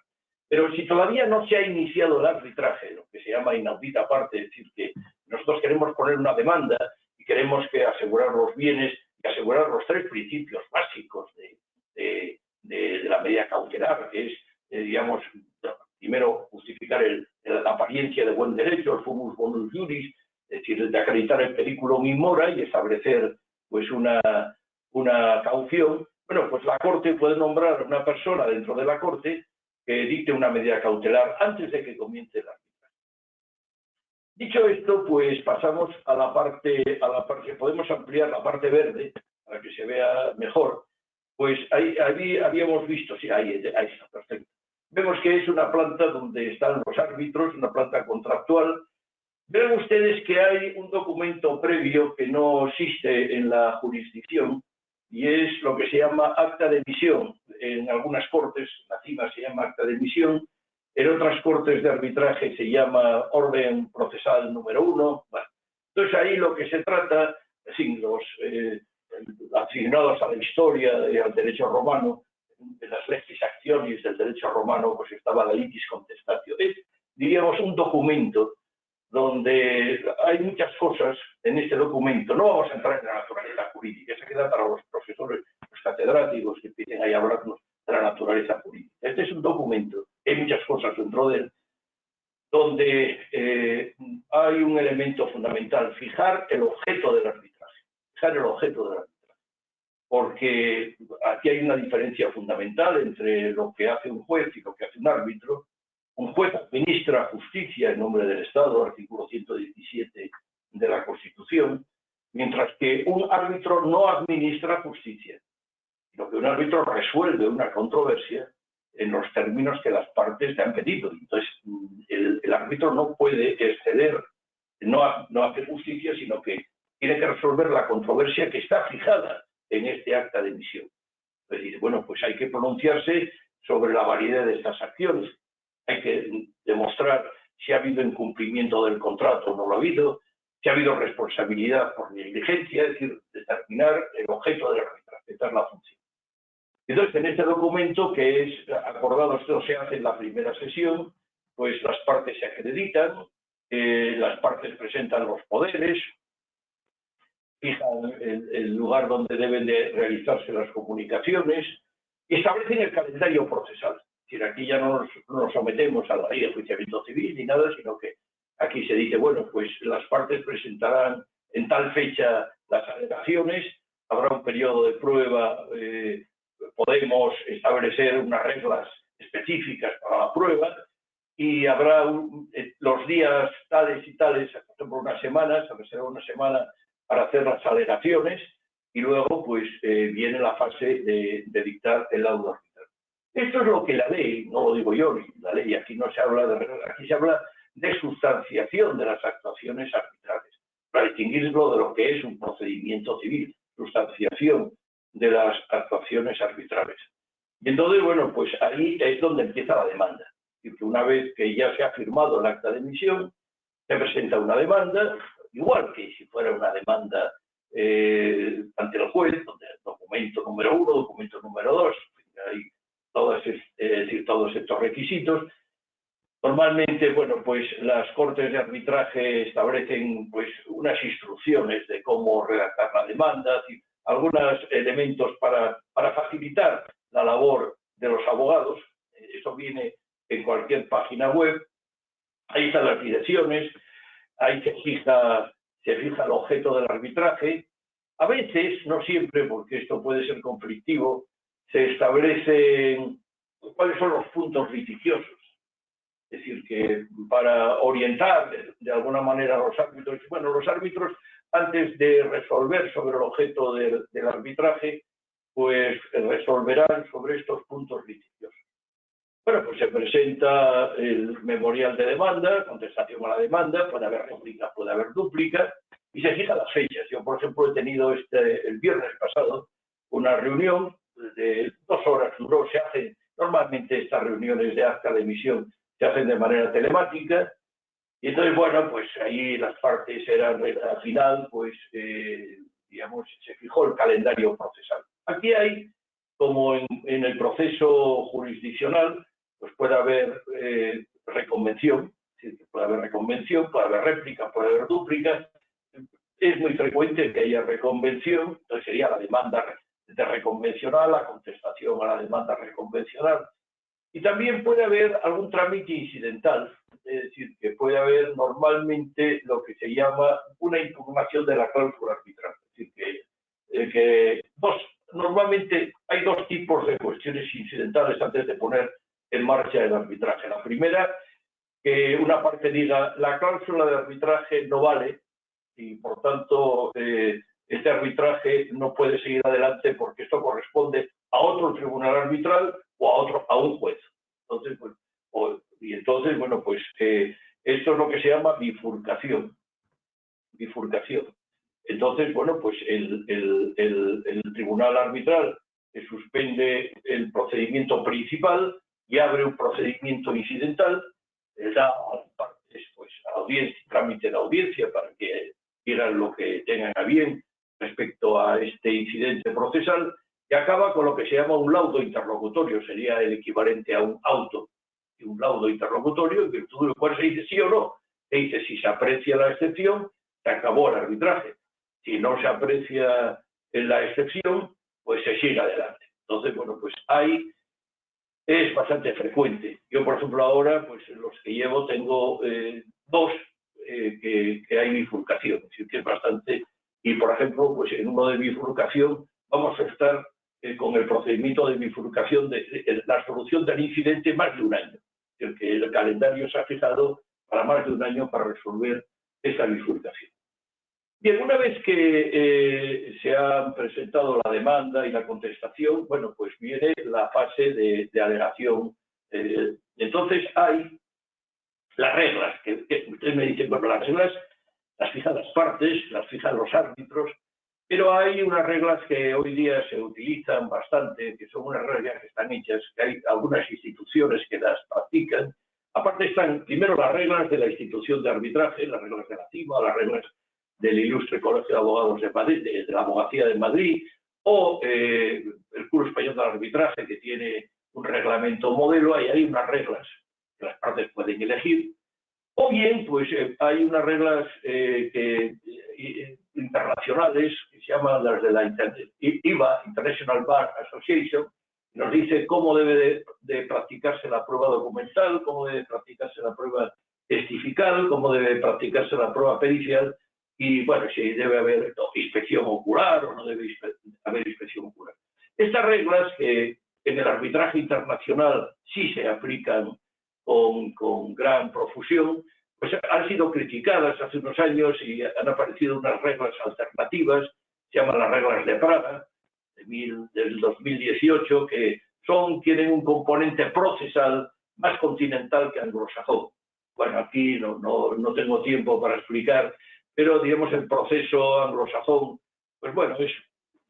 Pero si todavía no se ha iniciado el arbitraje, lo que se llama inaudita parte, es decir, que nosotros queremos poner una demanda y queremos que asegurar los bienes y asegurar los tres principios básicos de la medida cautelar, que es, digamos, primero justificar la apariencia de buen derecho, el fumus bonus juris, es decir, de acreditar el periculum in mora y establecer pues una caución. Bueno, pues la Corte puede nombrar a una persona dentro de la Corte que dicte una medida cautelar antes de que comience el arbitraje. Dicho esto, pues pasamos a la parte, podemos ampliar la parte verde para que se vea mejor. Pues ahí habíamos visto, sí, ahí está, perfecto. Vemos que es una planta donde están los árbitros, una planta contractual. Ven ustedes que hay un documento previo que no existe en la jurisdicción y es lo que se llama acta de emisión. En algunas cortes, la CIMA se llama acta de emisión, en otras cortes de arbitraje se llama orden procesal número 1. Bueno, entonces ahí lo que se trata, sin los asignados a la historia y al derecho romano, de las legis actionis del derecho romano, pues estaba la litis contestatio. Es, diríamos, un documento donde hay muchas cosas en este documento. No vamos a entrar en la naturaleza jurídica, se queda para los profesores, los catedráticos que empiecen ahí a hablarnos de la naturaleza jurídica. Este es un documento, hay muchas cosas dentro de él, donde hay un elemento fundamental, fijar el objeto del arbitraje. Fijar el objeto del arbitraje. Porque aquí hay una diferencia fundamental entre lo que hace un juez y lo que hace un árbitro. Un juez administra justicia en nombre del Estado, artículo 117 de la Constitución, mientras que un árbitro no administra justicia, sino que un árbitro resuelve una controversia en los términos que las partes le han pedido. Entonces, el árbitro no puede exceder, no hace justicia, sino que tiene que resolver la controversia que está fijada en este acta de emisión. Es decir, bueno, pues hay que pronunciarse sobre la validez de estas acciones. Hay que demostrar si ha habido incumplimiento del contrato o no lo ha habido, si ha habido responsabilidad por negligencia, es decir, determinar el objeto del arbitraje. Esta es la función. Entonces, en este documento, que es acordado, esto se hace en la primera sesión, pues las partes se acreditan, las partes presentan los poderes, fijan el lugar donde deben de realizarse las comunicaciones y establecen el calendario procesal. Es decir, aquí ya no nos sometemos a la ley de enjuiciamiento civil ni nada, sino que aquí se dice, bueno, pues las partes presentarán en tal fecha las alegaciones, habrá un periodo de prueba, podemos establecer unas reglas específicas para la prueba y habrá los días tales y tales, por ejemplo, unas semanas, se reserva una semana para hacer las alegaciones y luego pues viene la fase de dictar el laudo arbitral. Esto es lo que la ley, no lo digo yo, la ley, aquí no se habla de reglas, aquí se habla de sustanciación de las actuaciones arbitrales, para distinguirlo de lo que es un procedimiento civil, sustanciación de las actuaciones arbitrales. Y entonces, bueno, pues ahí es donde empieza la demanda. Es decir, que una vez que ya se ha firmado el acta de emisión, se presenta una demanda, igual que si fuera una demanda ante el juez, donde documento número 1, documento número 2, hay todos estos requisitos. Normalmente, bueno, pues las cortes de arbitraje establecen pues unas instrucciones de cómo redactar la demanda, algunos elementos para facilitar la labor de los abogados. Eso viene en cualquier página web. Ahí están las direcciones, ahí se fija el objeto del arbitraje. A veces, no siempre, porque esto puede ser conflictivo, se establecen cuáles son los puntos litigiosos. Es decir, que para orientar de alguna manera a los árbitros, bueno, los árbitros antes de resolver sobre el objeto del arbitraje, pues resolverán sobre estos puntos litigiosos. Bueno, pues se presenta el memorial de demanda, contestación a la demanda, puede haber réplica, puede haber dúplica, y se fijan las fechas. Yo, por ejemplo, he tenido el viernes pasado una reunión de 2 horas, duró, se hace Normalmente estas reuniones de acta de emisión se hacen de manera telemática. Y entonces, bueno, pues ahí las partes eran, al final, pues, digamos, se fijó el calendario procesal. Aquí hay, como en el proceso jurisdiccional, pues puede haber reconvención, es decir, puede haber reconvención, puede haber réplica, puede haber dúplica. Es muy frecuente que haya reconvención, entonces sería la demanda de reconvencional, la contestación a la demanda reconvencional. Y también puede haber algún trámite incidental, es decir, que puede haber normalmente lo que se llama una impugnación de la cláusula arbitral. Es decir, que normalmente hay dos tipos de cuestiones incidentales antes de poner en marcha el arbitraje. La primera, que una parte diga la cláusula de arbitraje no vale y por tanto este arbitraje no puede seguir adelante porque esto corresponde a otro tribunal arbitral o a un juez. Entonces, bueno, pues esto es lo que se llama bifurcación. Entonces, bueno, pues el tribunal arbitral suspende el procedimiento principal y abre un procedimiento incidental, da a las partes, pues, a la audiencia, trámite de audiencia para que digan lo que tengan a bien respecto a este incidente procesal, y acaba con lo que se llama un laudo interlocutorio, sería el equivalente a un auto, y un laudo interlocutorio, en virtud del cual se dice sí o no. Se dice si se aprecia la excepción, se acabó el arbitraje. Si no se aprecia la excepción, pues se sigue adelante. Entonces, bueno, pues ahí es bastante frecuente. Yo, por ejemplo, ahora, pues los que llevo tengo dos que hay bifurcación, es decir, que es bastante. Y, por ejemplo, pues en uno de bifurcación vamos a estar con el procedimiento de bifurcación de la solución del incidente más de un año. Es decir, que el calendario se ha fijado para más de un año para resolver esa bifurcación. Bien, una vez que se han presentado la demanda y la contestación, bueno, pues viene la fase de alegación. Entonces hay las reglas, que ustedes me dicen, bueno, las reglas las fijan las partes, las fijan los árbitros, pero hay unas reglas que hoy día se utilizan bastante, que son unas reglas que están hechas, que hay algunas instituciones que las practican. Aparte están primero las reglas de la institución de arbitraje, las reglas de la CIMA, las reglas del Ilustre Colegio de Abogados de Madrid, de la Abogacía de Madrid, o el Curso Español de Arbitraje, que tiene un reglamento modelo. Ahí hay unas reglas que las partes pueden elegir. O bien, pues hay unas reglas internacionales que se llaman las de la IBA, International Bar Association, que nos dice cómo debe de practicarse la prueba documental, cómo debe practicarse la prueba testifical, cómo debe practicarse la prueba pericial y, bueno, si debe haber inspección ocular o no debe haber inspección ocular. Estas reglas que en el arbitraje internacional sí se aplican con gran profusión, pues han sido criticadas hace unos años y han aparecido unas reglas alternativas, se llaman las reglas de Praga, del 2018, que tienen un componente procesal más continental que anglosajón. Bueno, aquí no tengo tiempo para explicar, pero digamos el proceso anglosajón, pues bueno, es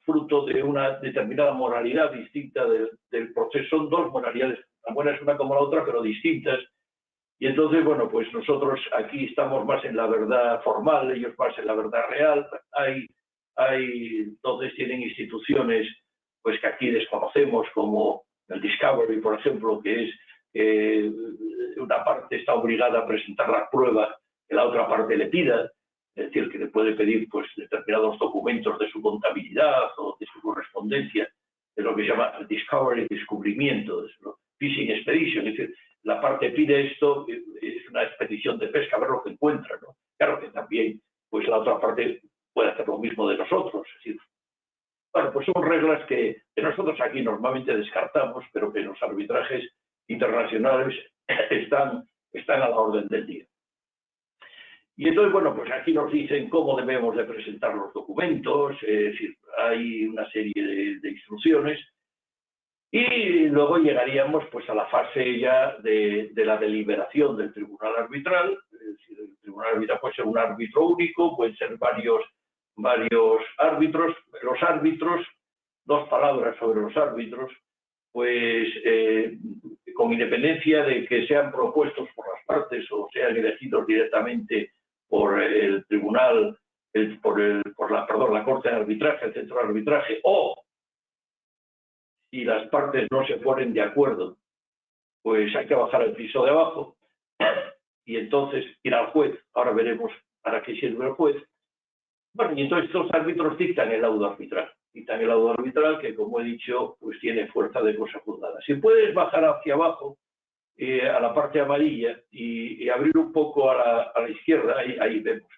fruto de una determinada moralidad distinta del proceso. Son dos moralidades, tan buenas una como la otra, pero distintas. Y entonces, bueno, pues nosotros aquí estamos más en la verdad formal, ellos más en la verdad real. Entonces tienen instituciones pues que aquí desconocemos, como el Discovery, por ejemplo, que es una parte está obligada a presentar las pruebas que la otra parte le pida, es decir, que le puede pedir pues determinados documentos de su contabilidad o de su correspondencia, de lo que se llama Discovery, descubrimiento, Fishing Expedition, es decir, la parte pide esto, es una expedición de pesca, a ver lo que encuentra, ¿no? Claro que también, pues la otra parte puede hacer lo mismo de nosotros. Es decir, bueno, pues son reglas que nosotros aquí normalmente descartamos, pero que en los arbitrajes internacionales están a la orden del día. Y entonces, bueno, pues aquí nos dicen cómo debemos de presentar los documentos, es decir, hay una serie de instrucciones. Y luego llegaríamos pues a la fase ya de la deliberación del tribunal arbitral. Es decir, el tribunal arbitral puede ser un árbitro único, pueden ser varios árbitros. Los árbitros, dos palabras sobre los árbitros. pues con independencia de que sean propuestos por las partes o sean elegidos directamente por el tribunal, la Corte de Arbitraje, el Centro de Arbitraje, o si las partes no se ponen de acuerdo, pues hay que bajar al piso de abajo y entonces ir al juez. Ahora veremos para qué sirve el juez. Bueno, y entonces los árbitros dictan el laudo arbitral. Dictan el laudo arbitral que, como he dicho, pues tiene fuerza de cosa juzgada. Si puedes bajar hacia abajo, a la parte amarilla, y abrir un poco a la izquierda, ahí vemos.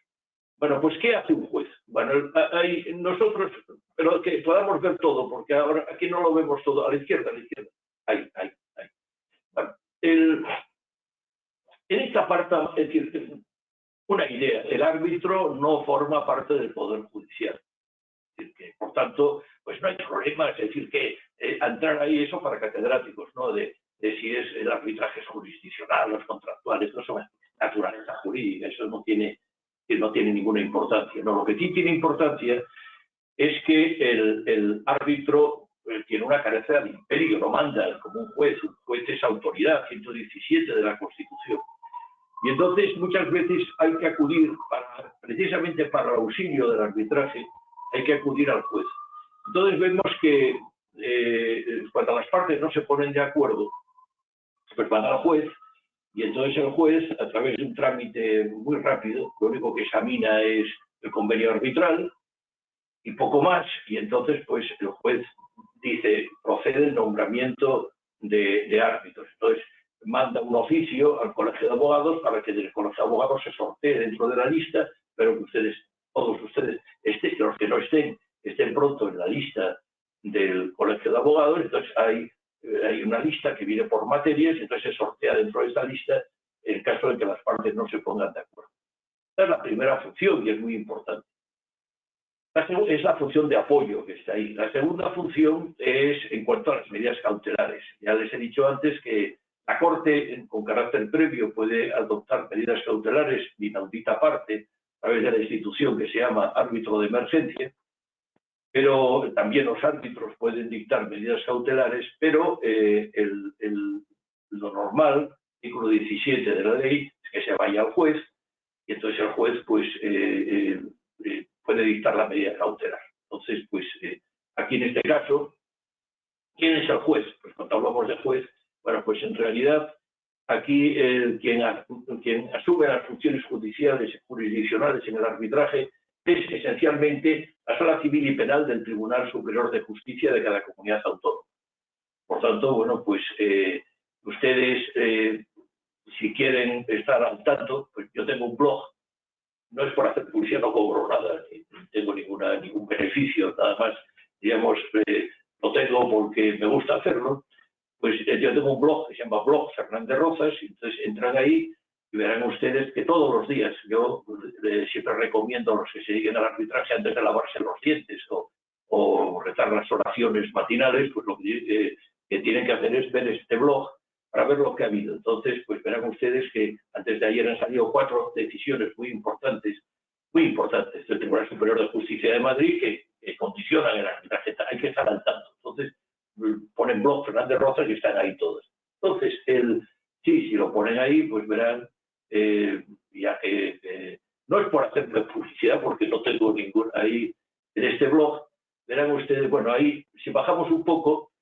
Bueno, pues ¿qué hace un juez? Bueno, nosotros, pero que podamos ver todo, porque ahora aquí no lo vemos todo. A la izquierda. Ahí. Bueno, en esta parte, es decir, una idea, el árbitro no forma parte del Poder Judicial. Es decir, que, por tanto, pues no hay problema, es decir, que entrar ahí eso para catedráticos, ¿no? De si es el arbitraje jurisdiccional, los contractuales, no son naturaleza jurídica, eso no tiene ninguna importancia, ¿no? Lo que sí tiene importancia es que el árbitro tiene una carencia de imperio, no manda como un juez es autoridad, 117 de la Constitución. Y entonces muchas veces hay que acudir, precisamente para el auxilio del arbitraje, hay que acudir al juez. Entonces vemos que cuando las partes no se ponen de acuerdo, pues van al juez, y entonces el juez, a través de un trámite muy rápido, lo único que examina es el convenio arbitral y poco más, y entonces pues el juez dice, procede el nombramiento de árbitros. Entonces manda un oficio al Colegio de Abogados para que del Colegio de Abogados se sortee dentro de la lista, pero que todos ustedes, los que no estén pronto en la lista del Colegio de Abogados. Entonces hay una lista que viene por materias y entonces se sortea dentro de esta lista en caso de que las partes no se pongan de acuerdo. Esta es la primera función y es muy importante. Es la función de apoyo que está ahí. La segunda función es en cuanto a las medidas cautelares. Ya les he dicho antes que la Corte, con carácter previo, puede adoptar medidas cautelares de inaudita parte a través de la institución que se llama árbitro de emergencia, pero también los árbitros pueden dictar medidas cautelares, pero lo normal, artículo 17 de la ley, es que se vaya al juez y entonces el juez pues puede dictar la medida cautelar. Entonces, pues aquí en este caso, ¿quién es el juez? Pues cuando hablamos de juez, bueno, pues en realidad aquí quien asume las funciones judiciales y jurisdiccionales en el arbitraje es esencialmente la Sala Civil y Penal del Tribunal Superior de Justicia de cada comunidad autónoma. Por tanto, bueno, pues ustedes, si quieren estar al tanto, pues yo tengo un blog, no es por hacer publicidad, no cobro nada, no tengo ningún beneficio, nada más, digamos, lo tengo porque me gusta hacerlo. Pues yo tengo un blog que se llama Blog Fernández Rozas, y entonces entran ahí y verán ustedes que todos los días, yo siempre recomiendo a los que se dediquen al arbitraje antes de lavarse los dientes o rezar las oraciones matinales, pues lo que tienen que hacer es ver este blog para ver lo que ha habido. Entonces, pues verán ustedes que antes de ayer han salido 4 decisiones muy importantes del Tribunal Superior de Justicia de Madrid que condicionan el arbitraje. Hay que estar al tanto. Entonces, ponen blog Fernández Rozas y están ahí todos. Entonces, si lo ponen ahí, pues verán, ya que no es por hacerme publicidad, porque no tengo ningún ahí en este blog, verán ustedes, bueno, ahí, si bajamos un poco,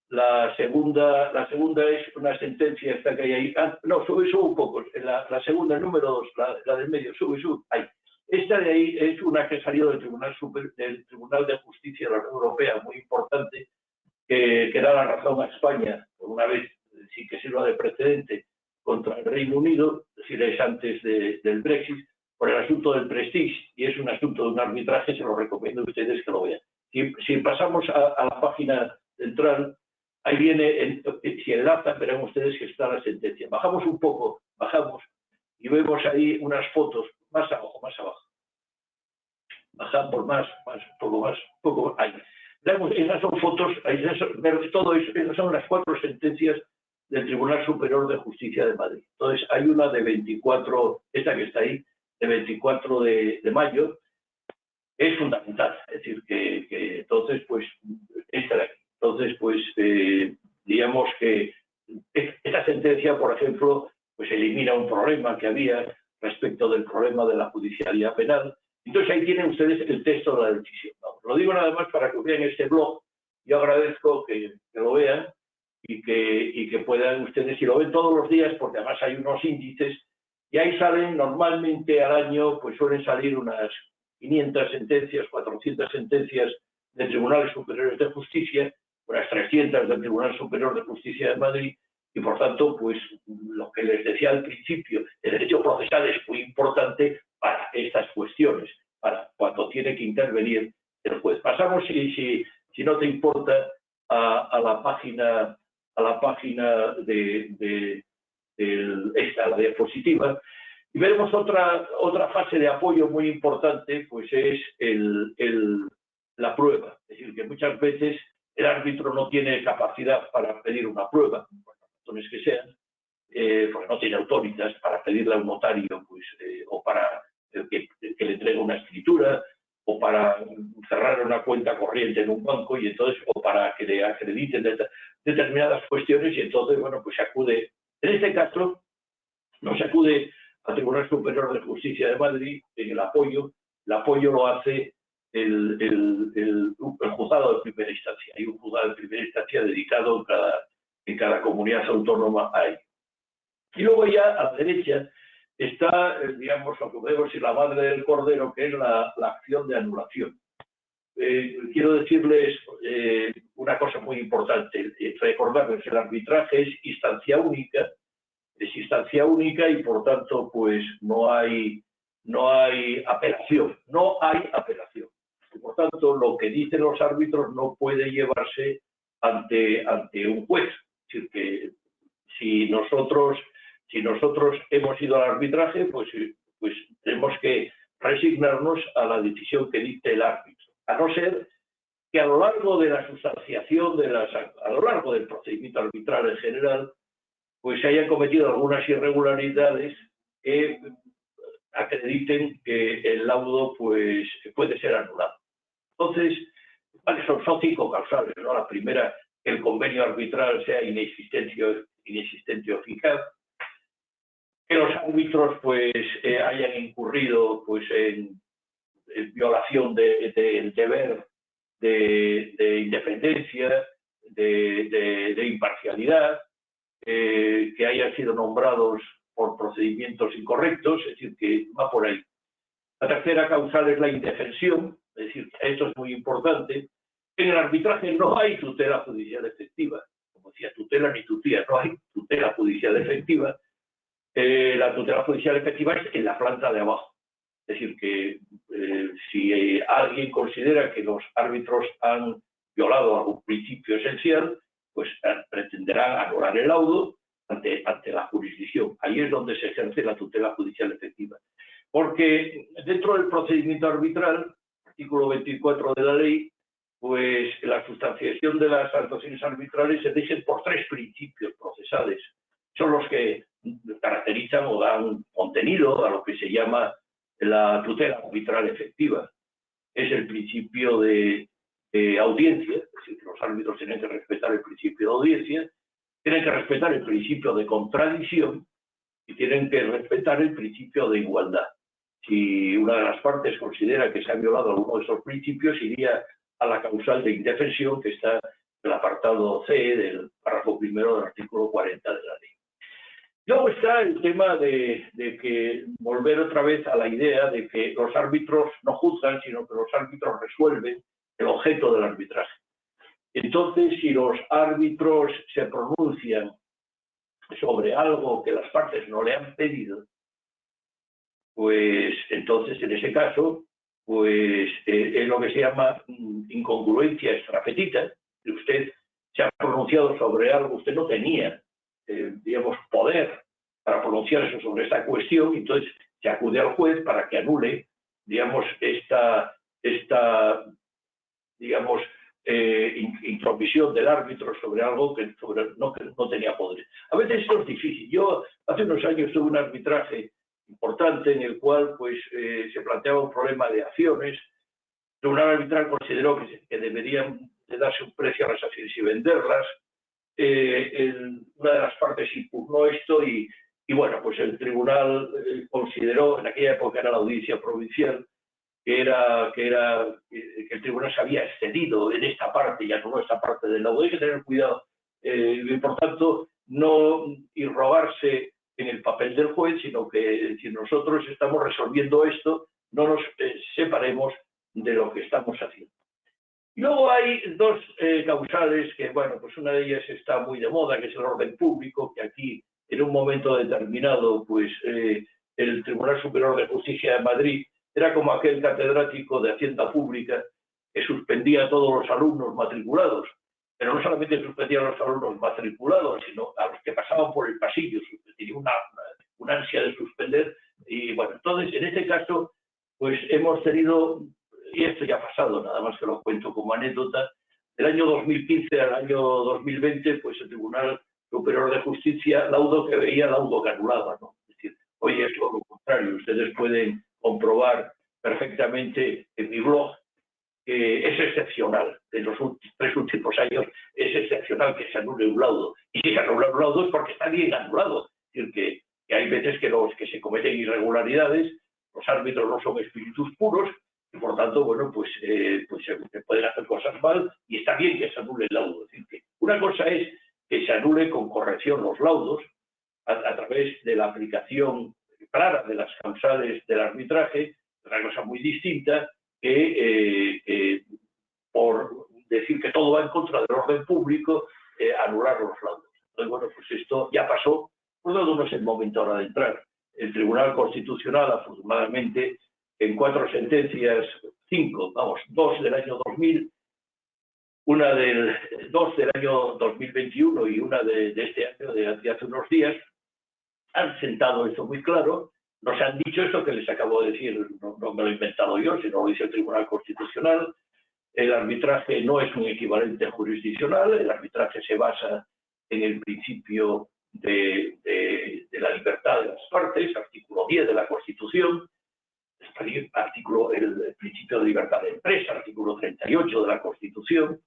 la segunda es una sentencia esta que hay ahí. No, sube un poco. La segunda, el número 2, la del medio, sube, ahí. Esta de ahí es una que ha salido del Tribunal de Justicia de la Unión Europea, muy importante, que da la razón a España, por una vez, sin que sirva de precedente, contra el Reino Unido, es decir, es antes del Brexit, por el asunto del Prestige, y es un asunto de un arbitraje, se lo recomiendo a ustedes que lo vean. Si pasamos a la página central, ahí viene, si enlazan, verán ustedes que está la sentencia. Bajamos un poco, y vemos ahí unas fotos, más abajo. Bajamos más, un poco más, ahí. Esas son fotos, todo eso, esas son las 4 sentencias del Tribunal Superior de Justicia de Madrid. Entonces, hay una de 24, esta que está ahí, de 24 de mayo, es fundamental. Es decir, que entonces, pues, esta de aquí. Entonces, pues, digamos que esta sentencia, por ejemplo, pues elimina un problema que había respecto del problema de la judicialidad penal. Entonces ahí tienen ustedes el texto de la decisión. ¿No? Lo digo nada más para que vean este blog. Yo agradezco que lo vean y que puedan ustedes, si lo ven todos los días, porque además hay unos índices, y ahí salen normalmente al año, pues suelen salir unas 500 sentencias, 400 sentencias de tribunales superiores de justicia, unas 300 del Tribunal Superior de Justicia de Madrid, y por tanto, pues lo que les decía al principio, el derecho procesal es muy importante para estas cuestiones, para cuando tiene que intervenir el juez. Pasamos, si no te importa, a la página de la diapositiva, y veremos otra fase de apoyo muy importante, pues es la prueba. Es decir, que muchas veces el árbitro no tiene capacidad para pedir una prueba, por las razones que sean, porque no tiene autoritas para pedirle a un notario, pues, o para que le entregue una escritura, o para cerrar una cuenta corriente en un banco, y entonces, o para que le acrediten determinadas cuestiones, y entonces, bueno, pues se acude. En este caso, no se acude al Tribunal Superior de Justicia de Madrid en el apoyo lo hace el juzgado de primera instancia. Hay un juzgado de primera instancia dedicado en cada comunidad autónoma a ello. Y luego ya a la derecha está, digamos, lo que podemos decir, la madre del cordero, que es la acción de anulación. Quiero decirles una cosa muy importante, recordarles que el arbitraje es instancia única y por tanto pues no hay apelación, y por tanto lo que dicen los árbitros no puede llevarse ante un juez. Es decir, que si nosotros hemos ido al arbitraje, pues tenemos que resignarnos a la decisión que dicte el árbitro, a no ser que a lo largo de la sustanciación a lo largo del procedimiento arbitral en general, pues se hayan cometido algunas irregularidades que acrediten que el laudo pues puede ser anulado. Entonces, vale, son 5 causales, ¿no? La primera, que el convenio arbitral sea inexistente o eficaz, que los árbitros pues hayan incurrido pues en violación del deber de independencia, de imparcialidad, que hayan sido nombrados por procedimientos incorrectos, es decir, que va por ahí. La tercera causal es la indefensión, es decir, esto es muy importante. En el arbitraje no hay tutela judicial efectiva, como decía, tutela ni tutía, no hay tutela judicial efectiva. La tutela judicial efectiva es en la planta de abajo. Es decir, que si alguien considera que los árbitros han violado algún principio esencial, pues pretenderán anular el laudo ante la jurisdicción. Ahí es donde se ejerce la tutela judicial efectiva. Porque dentro del procedimiento arbitral, artículo 24 de la ley, pues la sustanciación de las actuaciones arbitrales se rigen por 3 principios procesales. Son los que caracterizan o dan contenido a lo que se llama la tutela arbitral efectiva. Es el principio de audiencia, es decir, que los árbitros tienen que respetar el principio de audiencia, tienen que respetar el principio de contradicción y tienen que respetar el principio de igualdad. Si una de las partes considera que se ha violado alguno de esos principios, iría a la causal de indefensión que está en el apartado C del párrafo primero del artículo 40 de la ley. Luego está el tema de que volver otra vez a la idea de que los árbitros no juzgan, sino que los árbitros resuelven el objeto del arbitraje. Entonces, si los árbitros se pronuncian sobre algo que las partes no le han pedido, pues entonces en ese caso, pues es lo que se llama incongruencia extrapetita. Si usted se ha pronunciado sobre algo, usted no tenía, digamos, poder para pronunciarse sobre esta cuestión, entonces se acude al juez para que anule, digamos, esta digamos, intromisión del árbitro sobre algo que no tenía poder. A veces esto es difícil. Yo hace unos años tuve un arbitraje importante en el cual pues se planteaba un problema de acciones. El Tribunal Arbitral consideró que deberían de darse un precio a las acciones y venderlas. una de las partes impugnó esto y bueno, pues el tribunal consideró, en aquella época era la audiencia provincial, que el tribunal se había excedido en esta parte y anuló esta parte del laudo. Hay que tener cuidado, por tanto, no irrogarse en el papel del juez, sino que si nosotros estamos resolviendo esto, no nos separemos de lo que estamos haciendo. Y luego hay dos causales que, bueno, pues una de ellas está muy de moda, que es el orden público, que aquí, en un momento determinado, pues el Tribunal Superior de Justicia de Madrid era como aquel catedrático de Hacienda Pública que suspendía a todos los alumnos matriculados, pero no solamente suspendía a los alumnos matriculados, sino a los que pasaban por el pasillo, tenía una ansia de suspender. Y bueno, entonces, en este caso, pues hemos tenido, y esto ya ha pasado, nada más que lo cuento como anécdota, del año 2015 al año 2020, pues el Tribunal Superior de Justicia laudo que veía, laudo que anulaba, ¿no? Es decir, hoy es todo lo contrario. Ustedes pueden comprobar perfectamente en mi blog que es excepcional. En los 3 últimos años es excepcional que se anule un laudo. Y si se anula un laudo es porque está bien anulado. Es decir, que hay veces que los que se cometen irregularidades, los árbitros no son espíritus puros, y por tanto, bueno, pues se pueden hacer cosas mal y está bien que se anule el laudo. Es decir, que una cosa es que se anule con corrección los laudos a través de la aplicación clara de las causales del arbitraje, otra cosa muy distinta que por decir que todo va en contra del orden público, anular los laudos. Entonces, bueno, pues esto ya pasó, por lo tanto no es el momento ahora de entrar. El Tribunal Constitucional, afortunadamente, en 4 sentencias, 5, vamos, 2 del año 2000, 2 del año 2021 y una de este año, de hace unos días, han sentado esto muy claro. Nos han dicho esto que les acabo de decir, no me lo he inventado yo, sino lo dice el Tribunal Constitucional. El arbitraje no es un equivalente jurisdiccional, el arbitraje se basa en el principio de la libertad de las partes, artículo 10 de la Constitución, el principio de libertad de empresa, artículo 38 de la Constitución.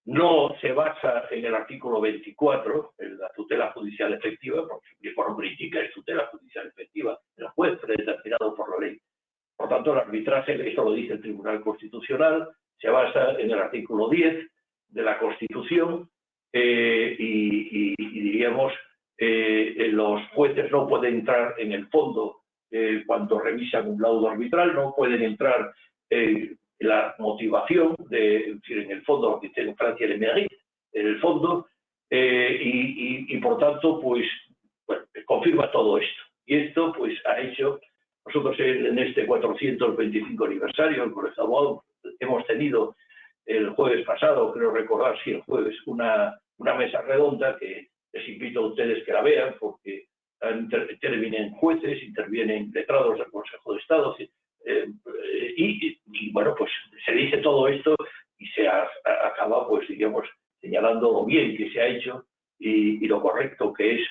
No se basa en el artículo 24, en la tutela judicial efectiva, porque por política es tutela judicial efectiva, el juez predeterminado por la ley. Por tanto, el arbitraje, esto lo dice el Tribunal Constitucional, se basa en el artículo 10 de la Constitución y diríamos, los jueces no pueden entrar en el fondo cuando revisan un laudo arbitral, no pueden entrar la motivación, es decir, en el fondo, lo que dice en Francia el mérite, en el fondo, y por tanto, pues, bueno, confirma todo esto. Y esto, pues, ha hecho, nosotros en este 425 aniversario, el Colegio de Abogados, hemos tenido el jueves pasado, creo recordar, sí, el jueves, una mesa redonda que les invito a ustedes que la vean, porque intervienen jueces, intervienen letrados del Consejo de Estado, y bueno, pues se dice todo esto y se acaba, pues digamos, señalando lo bien que se ha hecho y lo correcto que es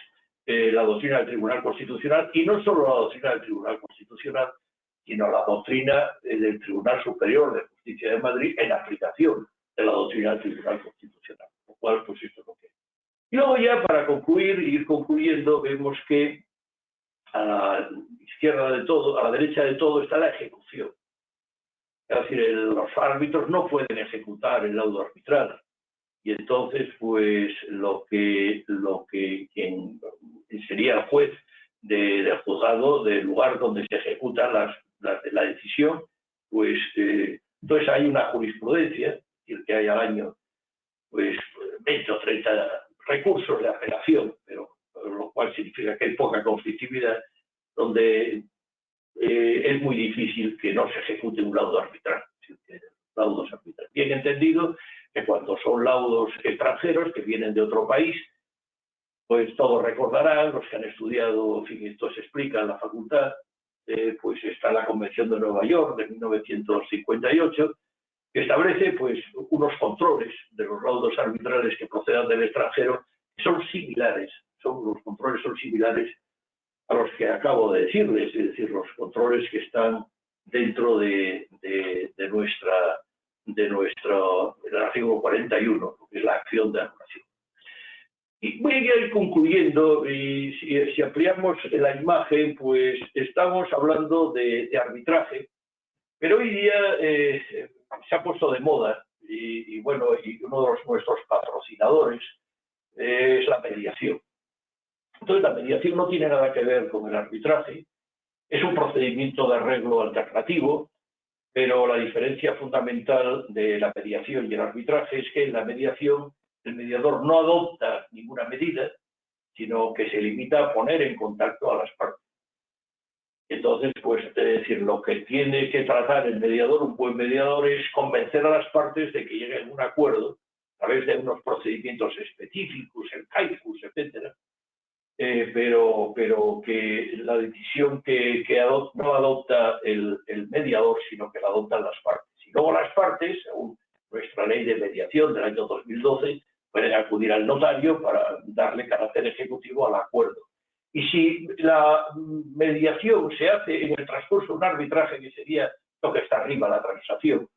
la doctrina del Tribunal Constitucional, y no solo la doctrina del Tribunal Constitucional, sino la doctrina del Tribunal Superior de Justicia de Madrid en aplicación de la doctrina del Tribunal Constitucional, lo cual, pues esto es lo que es. Y luego ya, para concluir, ir concluyendo, vemos que a la izquierda de todo, a la derecha de todo, está la ejecución. Es decir, los árbitros no pueden ejecutar el laudo arbitral. Y entonces, pues, lo que quien sería el juez del juzgado, del lugar donde se ejecuta la decisión, pues, entonces hay una jurisprudencia, es decir, que hay al año, pues, 20 o 30 recursos de apelación, pero lo cual significa que hay poca conflictividad, donde es muy difícil que no se ejecute un laudo arbitral. Laudos arbitrales. Bien entendido que cuando son laudos extranjeros que vienen de otro país, pues todos recordarán, los que han estudiado, en fin, esto se explica en la facultad, pues está la Convención de Nueva York de 1958, que establece pues unos controles de los laudos arbitrales que procedan del extranjero, que son similares, los controles son similares a los que acabo de decirles, es decir, los controles que están dentro del artículo 41, que es la acción de anulación. Y voy a ir concluyendo, y si ampliamos la imagen, pues estamos hablando de arbitraje, pero hoy día se ha puesto de moda, y bueno, y uno de nuestros patrocinadores es la mediación. Entonces, la mediación no tiene nada que ver con el arbitraje, es un procedimiento de arreglo alternativo, pero la diferencia fundamental de la mediación y el arbitraje es que en la mediación el mediador no adopta ninguna medida, sino que se limita a poner en contacto a las partes. Entonces, pues, es decir, lo que tiene que tratar el mediador, un buen mediador, es convencer a las partes de que lleguen a un acuerdo a través de unos procedimientos específicos, el caicus, etcétera, pero que la decisión no adopta el mediador, sino que la adoptan las partes. Y luego las partes, según nuestra ley de mediación del año 2012, pueden acudir al notario para darle carácter ejecutivo al acuerdo. Y si la mediación se hace en el transcurso de un arbitraje, que sería lo que está arriba, la transacción,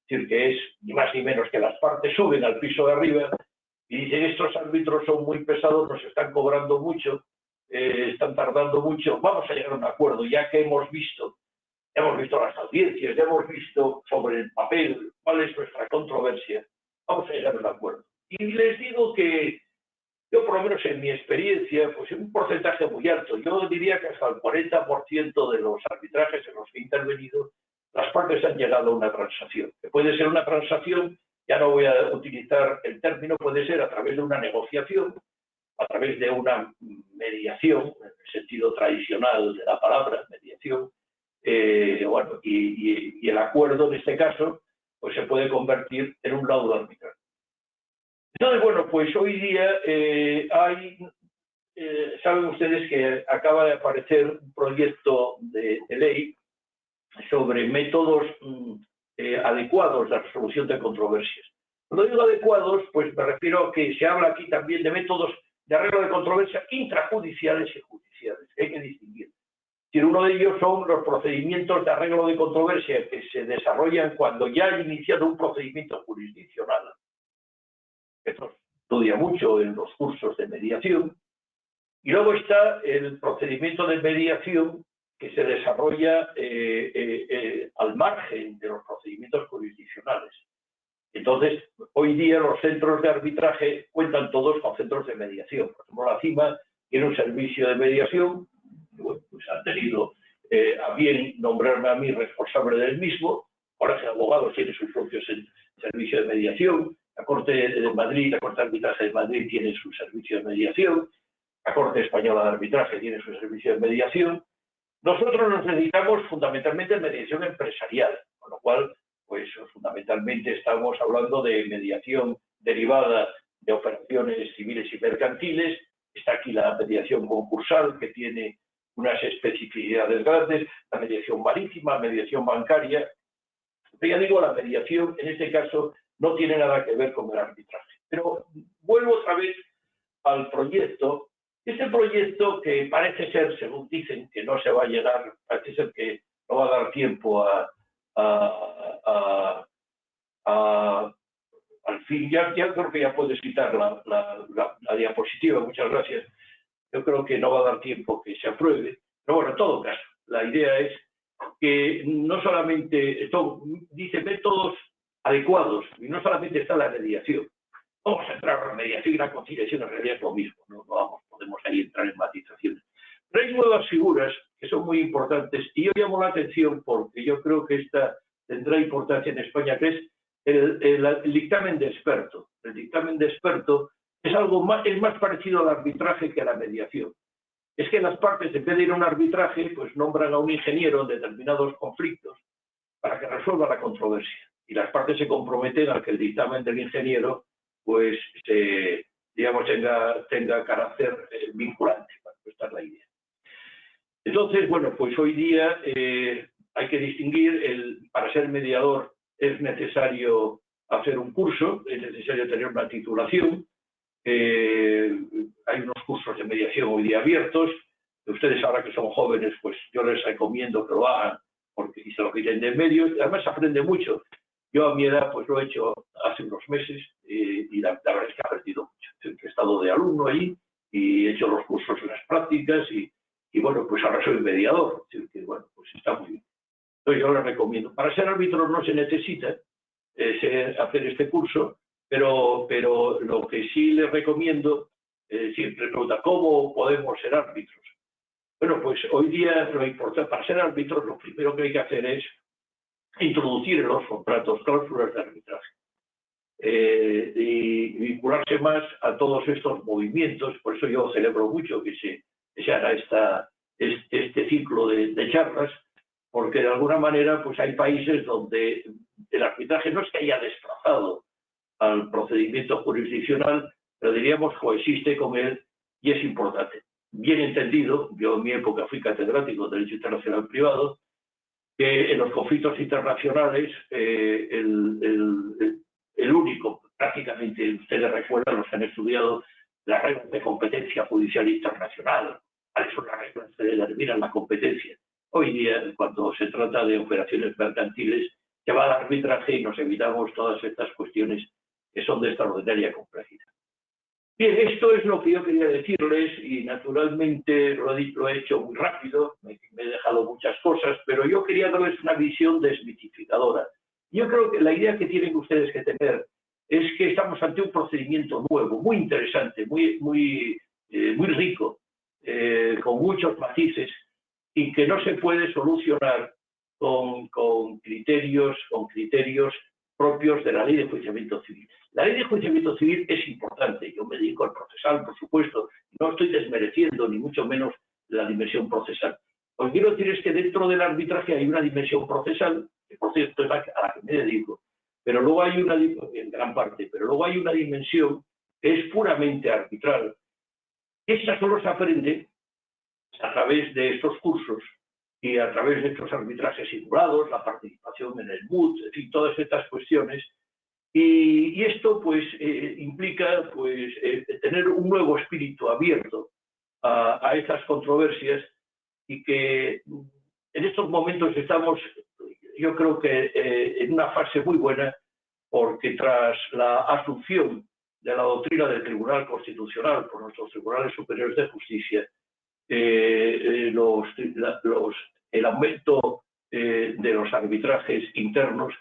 es decir, que es ni más ni menos que las partes suben al piso de arriba y dicen: estos árbitros son muy pesados, nos están cobrando mucho, están tardando mucho, vamos a llegar a un acuerdo, ya que hemos visto las audiencias, ya hemos visto sobre el papel cuál es nuestra controversia, vamos a llegar a un acuerdo. Y les digo que yo, por lo menos en mi experiencia, pues un porcentaje muy alto, yo diría que hasta el 40% de los arbitrajes en los que he intervenido, las partes han llegado a una transacción. Que puede ser una transacción, ya no voy a utilizar el término, puede ser a través de una negociación, a través de una mediación, en el sentido tradicional de la palabra, mediación, bueno, y el acuerdo en este caso, pues se puede convertir en un laudo arbitral. Entonces, bueno, pues hoy día saben ustedes que acaba de aparecer un proyecto de ley sobre métodos adecuados de resolución de controversias. Cuando digo adecuados, pues me refiero a que se habla aquí también de métodos de arreglo de controversias intrajudiciales y judiciales, que hay que distinguir. Uno de ellos son los procedimientos de arreglo de controversia que se desarrollan cuando ya ha iniciado un procedimiento jurisdiccional. Esto se estudia mucho en los cursos de mediación. Y luego está el procedimiento de mediación que se desarrolla al margen de los procedimientos jurisdiccionales. Entonces, hoy día los centros de arbitraje cuentan todos con centros de mediación. Por ejemplo, la CIMA tiene un servicio de mediación, bueno, pues han tenido a bien nombrarme a mí responsable del mismo. Ahora que abogados tiene su propio servicio de mediación. La Corte de Madrid, la Corte de Arbitraje de Madrid tiene su servicio de mediación. La Corte Española de Arbitraje tiene su servicio de mediación. Nosotros nos dedicamos fundamentalmente a mediación empresarial, con lo cual, pues fundamentalmente estamos hablando de mediación derivada de operaciones civiles y mercantiles. Está aquí la mediación concursal, que tiene unas especificidades grandes, la mediación marítima, mediación bancaria. Pero ya digo, la mediación en este caso no tiene nada que ver con el arbitraje. Pero vuelvo otra vez al proyecto. Este proyecto, que parece ser, según dicen, que no se va a llegar, parece ser que no va a dar tiempo al fin. Ya creo que ya puedes quitar la diapositiva, muchas gracias. Yo creo que no va a dar tiempo que se apruebe. Pero bueno, en todo caso, la idea es que no solamente, esto dice métodos adecuados, y no solamente está la mediación. Vamos a entrar a la mediación y la conciliación, en realidad es lo mismo, no podemos ahí entrar en matizaciones. Pero hay nuevas figuras que son muy importantes, y yo llamo la atención porque yo creo que esta tendrá importancia en España, que es el dictamen de experto. El dictamen de experto es más parecido al arbitraje que a la mediación. Es que las partes, en vez de ir a un arbitraje, pues nombran a un ingeniero en determinados conflictos para que resuelva la controversia. Y las partes se comprometen a que el dictamen del ingeniero, pues, digamos, tenga carácter vinculante. Bueno, esta es la idea. Entonces, bueno, pues hoy día hay que distinguir, para ser mediador es necesario hacer un curso, es necesario tener una titulación. Hay unos cursos de mediación hoy día abiertos. Ustedes, ahora que son jóvenes, pues yo les recomiendo que lo hagan, porque se lo quiten de en medio. Además, se aprende mucho. Yo a mi edad, pues lo he hecho hace unos meses y la verdad es que he aprendido mucho. Que estado de alumno allí y he hecho los cursos en las prácticas y bueno, pues ahora soy mediador. Es decir, que bueno, pues está muy bien. Entonces yo les recomiendo. Para ser árbitro no se necesita hacer este curso, pero lo que sí les recomiendo, siempre pregunta, ¿cómo podemos ser árbitros? Bueno, pues hoy día lo importante para ser árbitros, lo primero que hay que hacer es introducir en los contratos cláusulas de arbitraje y vincularse más a todos estos movimientos. Por eso yo celebro mucho que se haga este ciclo de charlas, porque de alguna manera pues hay países donde el arbitraje no es que haya desplazado al procedimiento jurisdiccional, pero diríamos coexiste con él y es importante. Bien entendido, yo en mi época fui catedrático de Derecho Internacional Privado, que en los conflictos internacionales el único, prácticamente, ustedes recuerdan, los que han estudiado las reglas de competencia judicial internacional, cuáles son las reglas que determinan la competencia. Hoy día, cuando se trata de operaciones mercantiles, se va al arbitraje y nos evitamos todas estas cuestiones que son de extraordinaria complejidad. Bien, esto es lo que yo quería decirles y naturalmente lo he hecho muy rápido, me he dejado muchas cosas, pero yo quería darles una visión desmitificadora. Yo creo que la idea que tienen ustedes que tener es que estamos ante un procedimiento nuevo, muy interesante, muy rico, con muchos matices y que no se puede solucionar con criterios propios de la Ley de Enjuiciamiento Civil. La Ley de Enjuiciamiento Civil es importante, yo me dedico al procesal, por supuesto, no estoy desmereciendo ni mucho menos la dimensión procesal. Lo que quiero decir es que dentro del arbitraje hay una dimensión procesal, que por cierto es a la que me dedico, pero luego hay una, en gran parte, pero luego hay una dimensión que es puramente arbitral. Esta solo se aprende a través de estos cursos y a través de estos arbitrajes simulados, la participación en el MUD, en fin, todas estas cuestiones. Y esto pues implica pues tener un nuevo espíritu abierto a estas controversias y que en estos momentos estamos, yo creo que en una fase muy buena, porque tras la asunción de la doctrina del Tribunal Constitucional por nuestros tribunales superiores de justicia, el aumento de los arbitrajes internos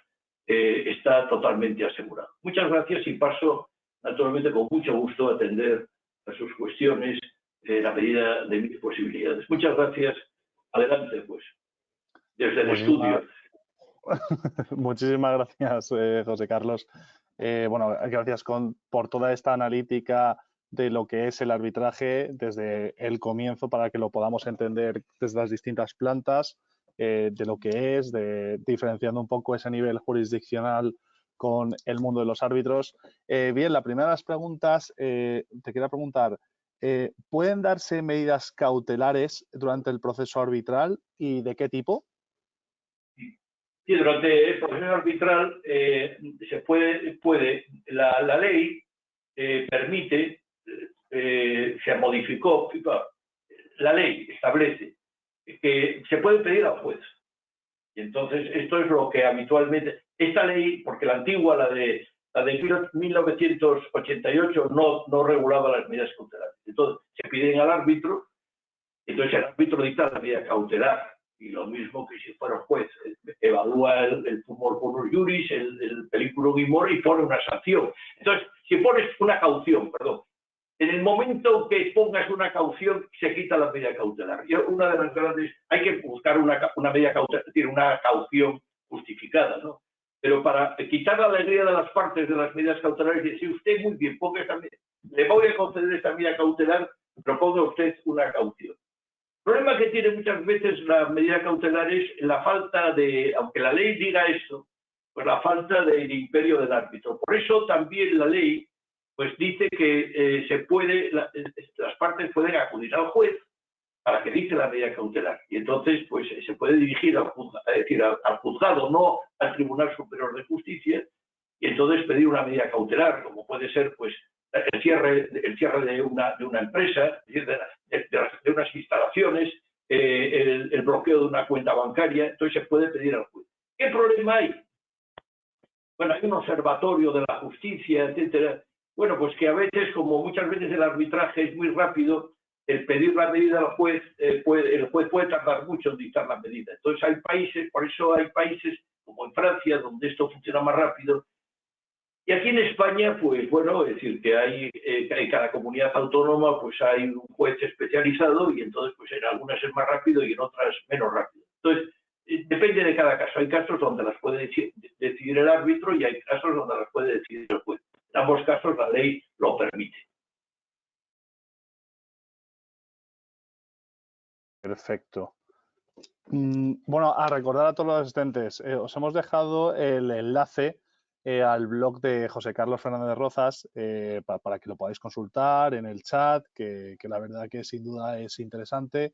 está totalmente asegurado. Muchas gracias y paso, naturalmente, con mucho gusto a atender a sus cuestiones en la medida de mis posibilidades. Muchas gracias. Adelante, pues, desde el estudio. Muchísimas gracias, José Carlos. Bueno, gracias por toda esta analítica de lo que es el arbitraje desde el comienzo para que lo podamos entender desde las distintas plantas, de lo que es, diferenciando un poco ese nivel jurisdiccional con el mundo de los árbitros. Bien, la primera de las preguntas, te quería preguntar, ¿pueden darse medidas cautelares durante el proceso arbitral y de qué tipo? Sí, durante el proceso arbitral se puede la ley permite, se modificó, la ley establece que se puede pedir al juez. Y entonces esto es lo que habitualmente, esta ley, porque la antigua, la de 1988, no regulaba las medidas cautelares. Entonces se piden al árbitro, entonces el árbitro dicta la medida cautelar. Y lo mismo que si fuera un juez, evalúa el tumor por los juris, el película guimor y pone una sanción. Entonces, si pones una caución, perdón, en el momento que pongas una caución, se quita la medida cautelar. Y una de las grandes, hay que buscar una medida cautelar, es decir, una caución justificada, ¿no? Pero para quitar la alegría de las partes de las medidas cautelares, dice, si usted muy bien, ponga esta medida, le voy a conceder esta medida cautelar, pero ponga usted una caución. El problema que tiene muchas veces la medida cautelar es la falta de, aunque la ley diga eso, pues la falta del imperio del árbitro. Por eso también la ley pues dice que las partes pueden acudir al juez para que dicte la medida cautelar. Y entonces pues se puede dirigir al juzgado, no al Tribunal Superior de Justicia, y entonces pedir una medida cautelar, como puede ser pues el cierre de una empresa, de unas instalaciones, el bloqueo de una cuenta bancaria. Entonces se puede pedir al juez. ¿Qué problema hay? Bueno, hay un observatorio de la justicia, etcétera. Bueno, pues que a veces, como muchas veces el arbitraje es muy rápido, el pedir la medida al juez, el juez puede tardar mucho en dictar la medida. Entonces hay países, por eso hay países como en Francia, donde esto funciona más rápido. Y aquí en España, pues bueno, es decir, que hay en cada comunidad autónoma, pues hay un juez especializado y entonces, pues en algunas es más rápido y en otras menos rápido. Entonces, depende de cada caso. Hay casos donde las puede decidir el árbitro y hay casos donde las puede decidir el juez. En ambos casos la ley lo permite. Perfecto. Bueno, a recordar a todos los asistentes, os hemos dejado el enlace al blog de José Carlos Fernández Rozas para que lo podáis consultar en el chat, que la verdad que sin duda es interesante.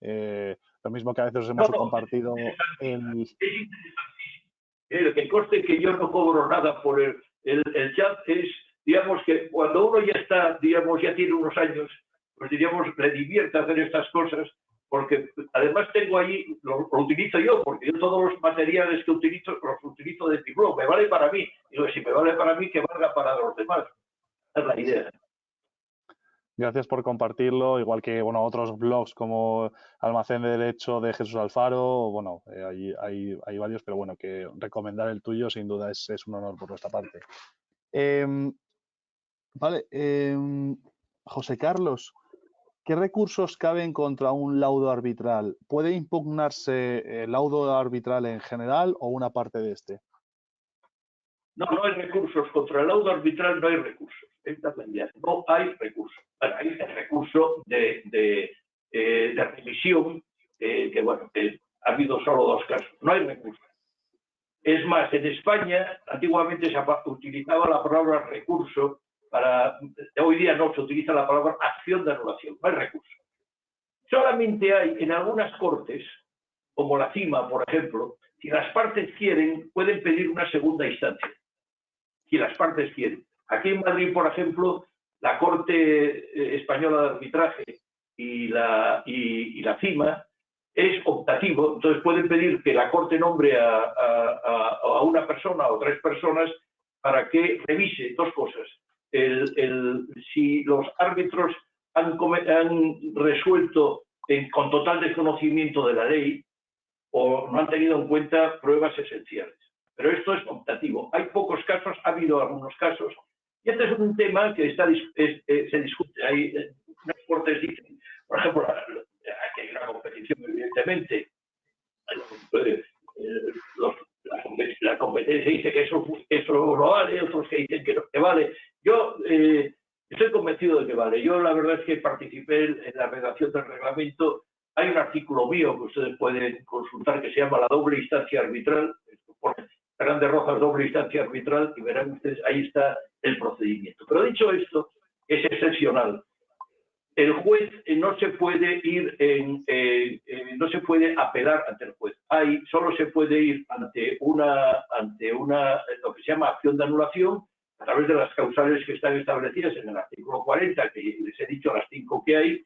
Lo mismo que a veces os hemos compartido el... Es interesantísimo. Que conste que yo no cobro nada por el chat. Es, digamos, que cuando uno ya está, digamos, ya tiene unos años, pues diríamos, le divierte hacer estas cosas, porque además tengo ahí, lo utilizo yo, porque yo todos los materiales que utilizo, los utilizo de mi blog, me vale para mí. Digo, si me vale para mí, que valga para los demás. Esa es la idea. Gracias por compartirlo, igual que bueno, otros blogs como Almacén de Derecho de Jesús Alfaro, bueno, hay varios, pero bueno, que recomendar el tuyo sin duda es un honor por nuestra parte. Vale, José Carlos, ¿qué recursos caben contra un laudo arbitral? ¿Puede impugnarse el laudo arbitral en general o una parte de este? No, no hay recursos. Contra el laudo arbitral no hay recursos. No hay recursos. Bueno, hay el recurso de revisión, que bueno, que ha habido solo 2 casos. No hay recursos. Es más, en España antiguamente se utilizaba la palabra recurso para... Hoy día no se utiliza la palabra acción de anulación. No hay recurso. Solamente hay en algunas cortes, como la CIMA, por ejemplo, si las partes quieren, pueden pedir una segunda instancia. Si las partes quieren. Aquí en Madrid, por ejemplo, la Corte Española de Arbitraje y la CIMA es optativo, entonces pueden pedir que la Corte nombre a una persona o 3 personas para que revise 2 cosas. Si los árbitros han resuelto con total desconocimiento de la ley o no han tenido en cuenta pruebas esenciales. Pero esto es optativo. Hay pocos casos, ha habido algunos casos, y este es un tema que se discute. Hay unas cortes dicen, por ejemplo, aquí hay una competición, evidentemente. La competencia dice que eso no vale, otros que dicen que no que vale. Yo estoy convencido de que vale. Yo la verdad es que participé en la redacción del reglamento. Hay un artículo mío que ustedes pueden consultar que se llama la doble instancia arbitral. Fernández Rozas, doble instancia arbitral, y verán ustedes, ahí está el procedimiento. Pero dicho esto, es excepcional. El juez no se puede ir no se puede apelar ante el juez. Solo se puede ir ante una lo que se llama acción de anulación a través de las causales que están establecidas en el artículo 40, que les he dicho las 5 que hay,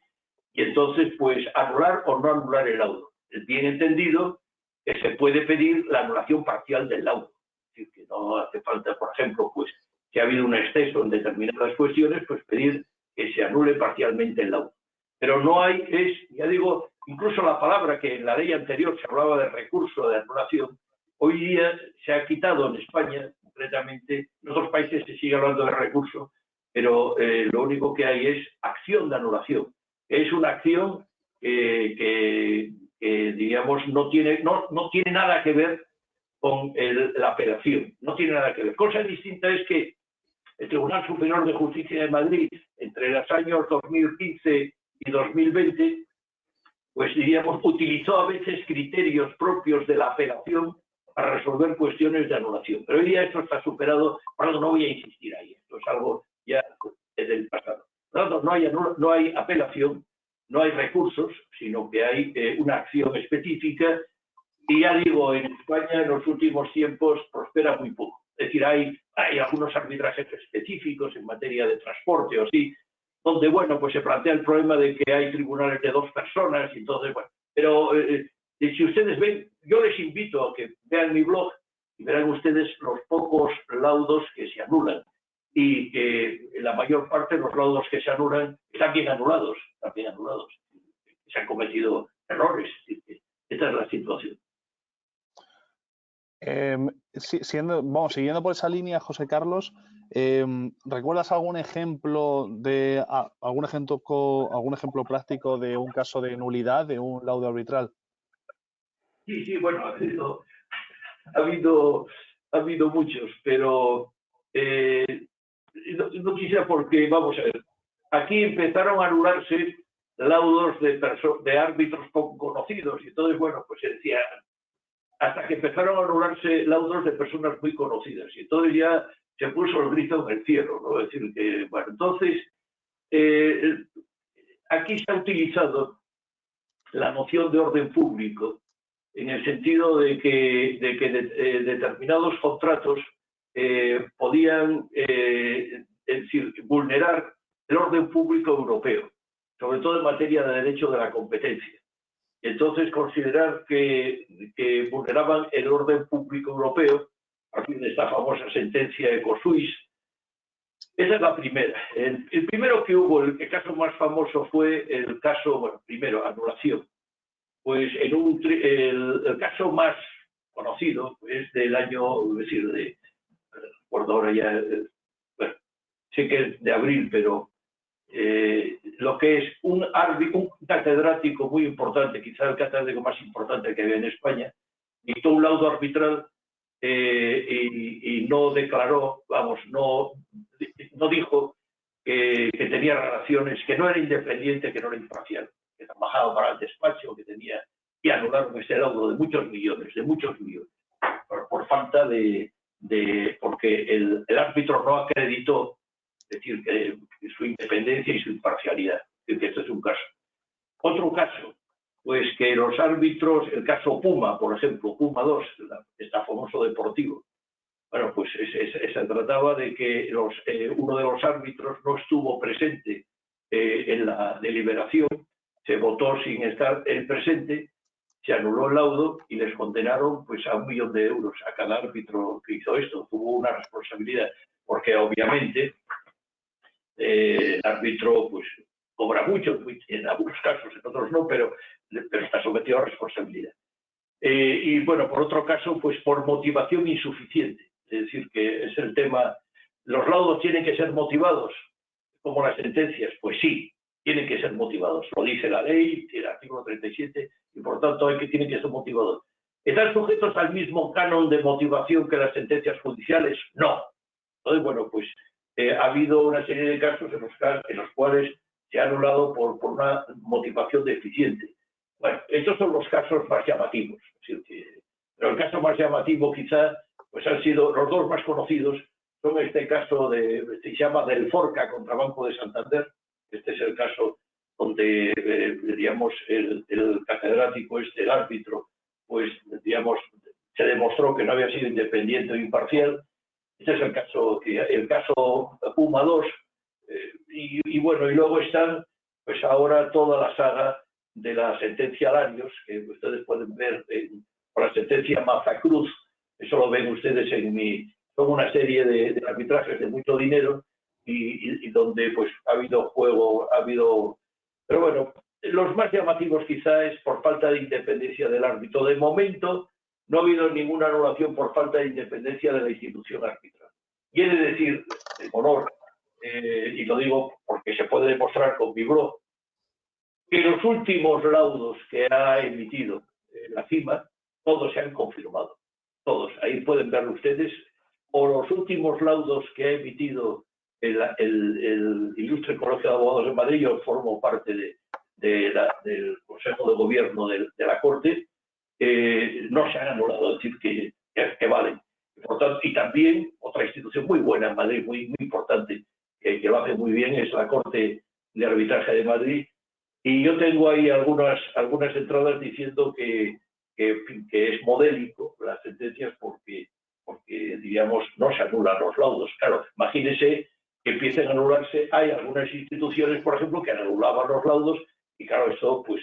y entonces pues anular o no anular el laudo. Es bien entendido que se puede pedir la anulación parcial del laudo. Es decir, que no hace falta, por ejemplo, pues si ha habido un exceso en determinadas cuestiones, pues pedir que se anule parcialmente el laudo. Pero no hay, ya digo, incluso la palabra que en la ley anterior se hablaba de recurso de anulación, hoy día se ha quitado en España, concretamente, en otros países se sigue hablando de recurso, pero lo único que hay es acción de anulación. Es una acción que digamos, no tiene nada que ver con la apelación, no tiene nada que ver. Cosa distinta es que el Tribunal Superior de Justicia de Madrid, entre los años 2015 y 2020, pues diríamos, utilizó a veces criterios propios de la apelación para resolver cuestiones de anulación. Pero hoy día esto está superado, por lo tanto no voy a insistir ahí, esto es algo ya del pasado. Por lo tanto, no hay apelación, no hay recursos, sino que hay una acción específica. Y ya digo, en España en los últimos tiempos prospera muy poco. Es decir, hay algunos arbitrajes específicos en materia de transporte o así, donde, bueno, pues se plantea el problema de que hay tribunales de 2 personas y entonces, bueno. Pero si ustedes ven, yo les invito a que vean mi blog y verán ustedes los pocos laudos que se anulan. y que la mayor parte de los laudos que se anulan están bien anulados, se han cometido errores. Esta es la situación. Siguiendo por esa línea, José Carlos, ¿recuerdas algún ejemplo práctico de un caso de nulidad de un laudo arbitral? Sí, bueno, ha habido muchos, pero no quisiera, porque, vamos a ver, aquí empezaron a anularse laudos de árbitros poco conocidos, y entonces, bueno, pues se decía, hasta que empezaron a anularse laudos de personas muy conocidas, y entonces ya se puso el grito en el cielo, ¿no? Es decir, que, bueno, entonces, aquí se ha utilizado la noción de orden público, en el sentido de que determinados contratos podían es decir, vulnerar el orden público europeo, sobre todo en materia de derecho de la competencia. Entonces, considerar que vulneraban el orden público europeo, a partir de esta famosa sentencia Ecosuisse, esa es la primera. El primero que hubo, el caso más famoso fue el caso, bueno, primero, anulación. Pues el caso más conocido es del año, es decir, recuerdo ahora ya, bueno, sé que es de abril, pero lo que es un catedrático muy importante, quizá el catedrático más importante que había en España, dictó un laudo arbitral y no declaró, vamos, no dijo que tenía relaciones, que no era independiente, que no era imparcial, que trabajaba para el despacho, que tenía, y anularon ese laudo de muchos millones, por falta porque el árbitro no acreditó, es decir, que su independencia y su imparcialidad. Es decir, que esto es un caso. Otro caso, pues que los árbitros, el caso Puma, por ejemplo, Puma 2, este famoso deportivo, bueno, pues se trataba de que uno de los árbitros no estuvo presente en la deliberación, se votó sin estar él presente, se anuló el laudo y les condenaron pues a 1 millón de euros a cada árbitro que hizo esto. Tuvo una responsabilidad, porque obviamente el árbitro pues cobra mucho, en algunos casos, en otros no, pero está sometido a responsabilidad. Y bueno, por otro caso, pues por motivación insuficiente. Es decir, que es el tema, ¿los laudos tienen que ser motivados como las sentencias? Pues sí, tienen que ser motivados. Lo dice la ley, el artículo 37, y por tanto tienen que ser motivados. ¿Están sujetos al mismo canon de motivación que las sentencias judiciales? No. Entonces, bueno, pues ha habido una serie de casos en los cuales se ha anulado por una motivación deficiente. Bueno, estos son los casos más llamativos. Pero el caso más llamativo quizá pues han sido los dos más conocidos, son este caso se llama del Forca contra Banco de Santander. Este es el caso donde, digamos, el catedrático, el árbitro, pues, digamos, se demostró que no había sido independiente o imparcial. Este es el caso Puma 2. Y bueno, y luego están, pues ahora toda la saga de la sentencia Larios, que ustedes pueden ver por la sentencia Mazacruz. Eso lo ven ustedes son una serie de arbitrajes de mucho dinero y donde pues ha habido juego, pero bueno, los más llamativos quizá es por falta de independencia del árbitro. De momento no ha habido ninguna anulación por falta de independencia de la institución arbitral. Quiere decir, en honor, y lo digo porque se puede demostrar con Vibró, que los últimos laudos que ha emitido la CIMA, todos se han confirmado. Todos, ahí pueden verlo ustedes, o los últimos laudos que ha emitido el Ilustre Colegio de Abogados de Madrid. Yo formo parte del Consejo de Gobierno de la Corte, no se han anulado, es decir, que valen. Por tanto, y también otra institución muy buena en Madrid, muy importante, que lo hace muy bien, es la Corte de Arbitraje de Madrid. Y yo tengo ahí algunas entradas diciendo que es modélico las sentencias porque, digamos, no se anulan los laudos. Claro, imagínense que empiecen a anularse. Hay algunas instituciones, por ejemplo, que anulaban los laudos y, claro, eso pues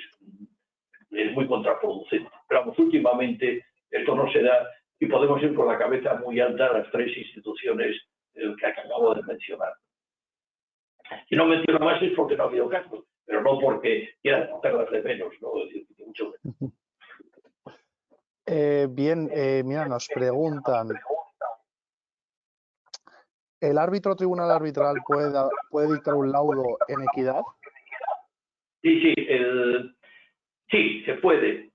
es muy contraproducente. Pero vamos, últimamente esto no se da y podemos ir con la cabeza muy alta a las 3 instituciones el que acabo de mencionar. Si no menciono más es porque no ha habido casos, pero no porque quieran hacerlas de menos, ¿no? Es decir, mucho menos. Bien, mira, nos preguntan, ¿el árbitro tribunal arbitral puede dictar un laudo en equidad? Sí, sí, se puede.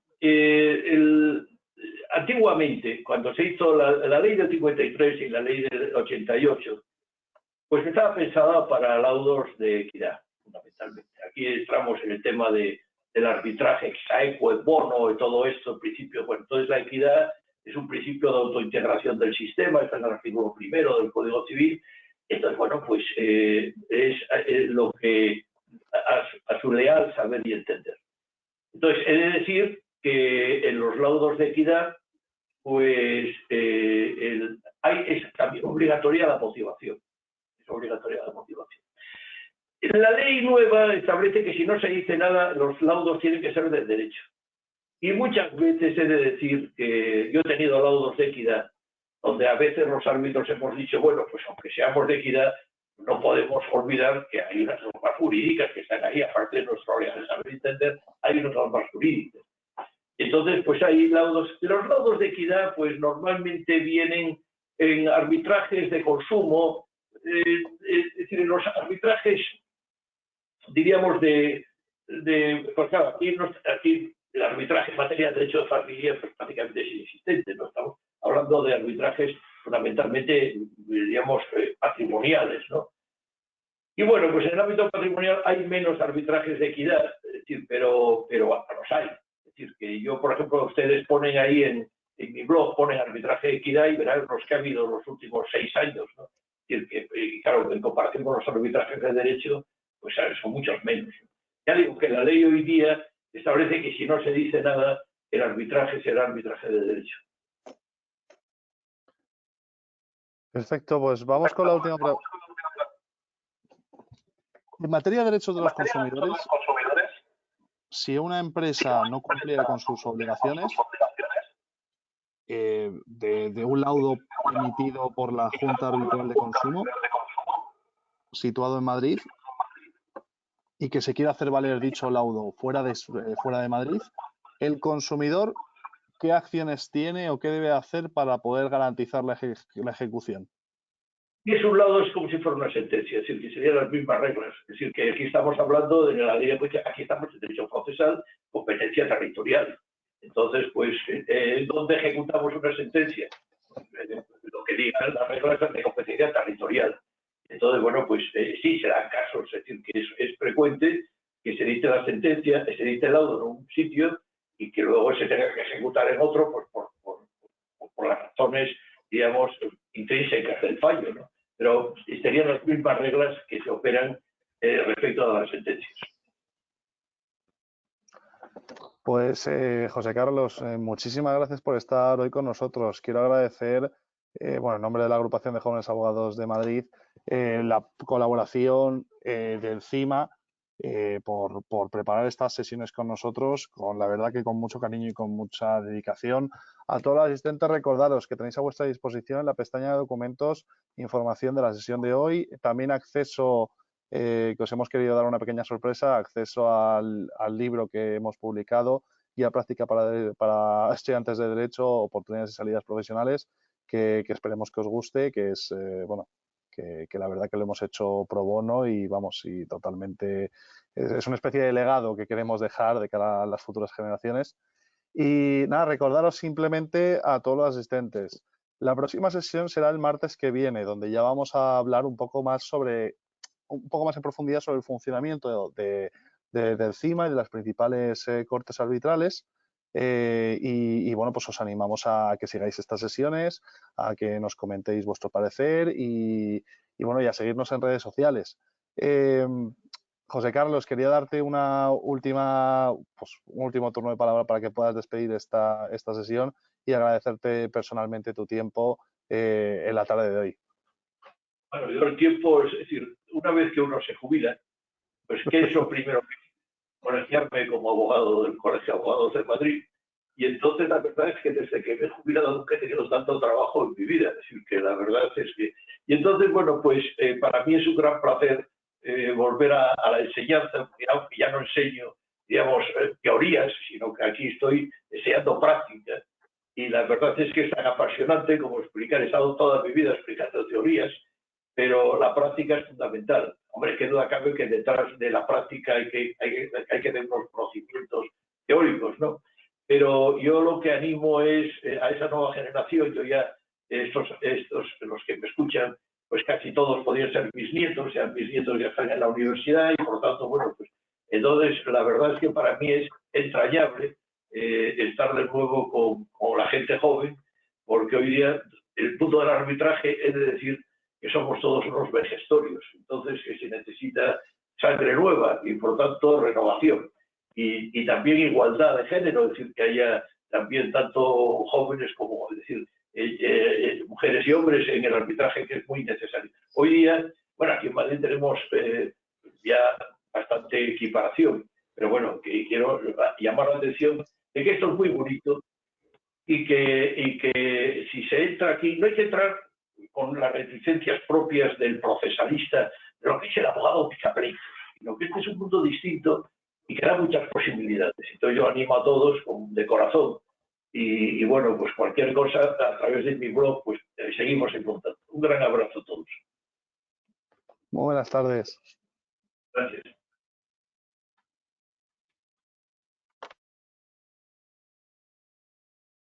Antiguamente, cuando se hizo la ley del 53 y la ley del 88, pues estaba pensada para laudos de equidad, fundamentalmente. Aquí entramos en el tema del arbitraje exaequo, et bono y todo esto, el principio. Bueno, entonces la equidad es un principio de autointegración del sistema, está en el artículo 1 del Código Civil. Entonces, bueno, pues es lo que a su leal saber y entender. Entonces, he de decir que en los laudos de equidad, pues es también obligatoria la motivación. Es obligatoria la motivación. La ley nueva establece que si no se dice nada, los laudos tienen que ser del derecho. Y muchas veces he de decir que yo he tenido laudos de equidad, donde a veces los árbitros hemos dicho, bueno, pues aunque seamos de equidad, no podemos olvidar que hay unas normas jurídicas que están ahí, aparte de nuestro leal saber entender, hay unas normas jurídicas. Entonces, pues hay laudos. Los laudos de equidad, pues normalmente vienen en arbitrajes de consumo, es decir, en los arbitrajes, diríamos, pues claro, aquí el arbitraje en materia de derecho de familia pues, prácticamente es inexistente, ¿no? Estamos hablando de arbitrajes fundamentalmente, diríamos, patrimoniales, ¿no? Y bueno, pues en el ámbito patrimonial hay menos arbitrajes de equidad, es decir, pero los hay. Es decir, que yo, por ejemplo, ustedes ponen ahí en mi blog, ponen arbitraje de equidad y verán los que ha habido en los últimos 6 años, ¿no? Es decir, que claro, en comparación con los arbitrajes de derecho, pues son muchos menos. Ya digo que la ley hoy día establece que si no se dice nada, el arbitraje será arbitraje de derecho. Perfecto, pues vamos con la última pregunta. En materia de derechos de los consumidores, si una empresa no cumpliera con sus obligaciones, de un laudo emitido por la Junta Arbitral de Consumo, situado en Madrid, y que se quiera hacer valer dicho laudo fuera de Madrid, el consumidor, ¿qué acciones tiene o qué debe hacer para poder garantizar la ejecución? Y es un laudo, es como si fuera una sentencia, es decir, que serían las mismas reglas. Es decir, que aquí estamos hablando de la ley, aquí estamos en derecho procesal, competencia territorial. Entonces, pues, ¿dónde ejecutamos una sentencia? Lo que digan las reglas de competencia territorial. Entonces, bueno, pues sí se dan casos, es decir, que es frecuente que se dicte la sentencia, se dicte el laudo en un sitio y que luego se tenga que ejecutar en otro pues, por las razones, digamos, intrínsecas del fallo, ¿no? Pero serían las mismas reglas que se operan respecto a las sentencias. Pues, José Carlos, muchísimas gracias por estar hoy con nosotros. Quiero agradecer, bueno, en nombre de la Agrupación de Jóvenes Abogados de Madrid, la colaboración del CIMA por preparar estas sesiones con nosotros, la verdad que con mucho cariño y con mucha dedicación. A todos los asistentes, recordaros que tenéis a vuestra disposición en la pestaña de documentos información de la sesión de hoy, también acceso, que os hemos querido dar una pequeña sorpresa, acceso al libro que hemos publicado, Guía Práctica para Estudiantes de Derecho, Oportunidades y Salidas Profesionales, que esperemos que os guste, que es, bueno, que la verdad que lo hemos hecho pro bono y vamos, y totalmente es una especie de legado que queremos dejar de cara a las futuras generaciones. Y nada, recordaros simplemente a todos los asistentes. La próxima sesión será el martes que viene, donde ya vamos a hablar un poco más en profundidad sobre el funcionamiento del CIMA y de las principales cortes arbitrales. Y bueno, pues os animamos a que sigáis estas sesiones, a que nos comentéis vuestro parecer y bueno, y a seguirnos en redes sociales. José Carlos, quería darte un último turno de palabra para que puedas despedir esta sesión y agradecerte personalmente tu tiempo en la tarde de hoy. Bueno, yo el tiempo, es decir, una vez que uno se jubila, pues ¿qué es lo primero que colegiarme como abogado del Colegio de Abogados de Madrid? Y entonces la verdad es que desde que me he jubilado nunca he tenido tanto trabajo en mi vida. Es decir, que la verdad es que... Y entonces, bueno, pues para mí es un gran placer volver a la enseñanza, aunque ya no enseño, digamos, teorías, sino que aquí estoy enseñando práctica. Y la verdad es que es tan apasionante como explicar. He estado toda mi vida explicando teorías, pero la práctica es fundamental. Hombre, qué duda cabe que detrás de la práctica hay que tener unos conocimientos teóricos, ¿no? Pero yo lo que animo es a esa nueva generación. Yo ya, estos los que me escuchan, pues casi todos podrían ser mis nietos, ya mis nietos ya están en la universidad y por tanto, bueno, pues entonces la verdad es que para mí es entrañable estar de nuevo con la gente joven, porque hoy día el punto del arbitraje es de decir que somos todos unos vejestorios, entonces que se necesita sangre nueva y por tanto renovación. Y también igualdad de género, es decir, que haya también tanto jóvenes como, es decir, mujeres y hombres en el arbitraje, que es muy necesario. Hoy día, bueno, aquí en Madrid tenemos ya bastante equiparación, pero bueno, que quiero llamar la atención de que esto es muy bonito y que si se entra aquí, no hay que entrar con las reticencias propias del procesalista, de lo que es el abogado picapley, sino que este es un mundo distinto y que da muchas posibilidades. Entonces yo animo a todos de corazón y bueno, pues cualquier cosa a través de mi blog, pues seguimos en contacto. Un gran abrazo a todos. Muy buenas tardes. Gracias.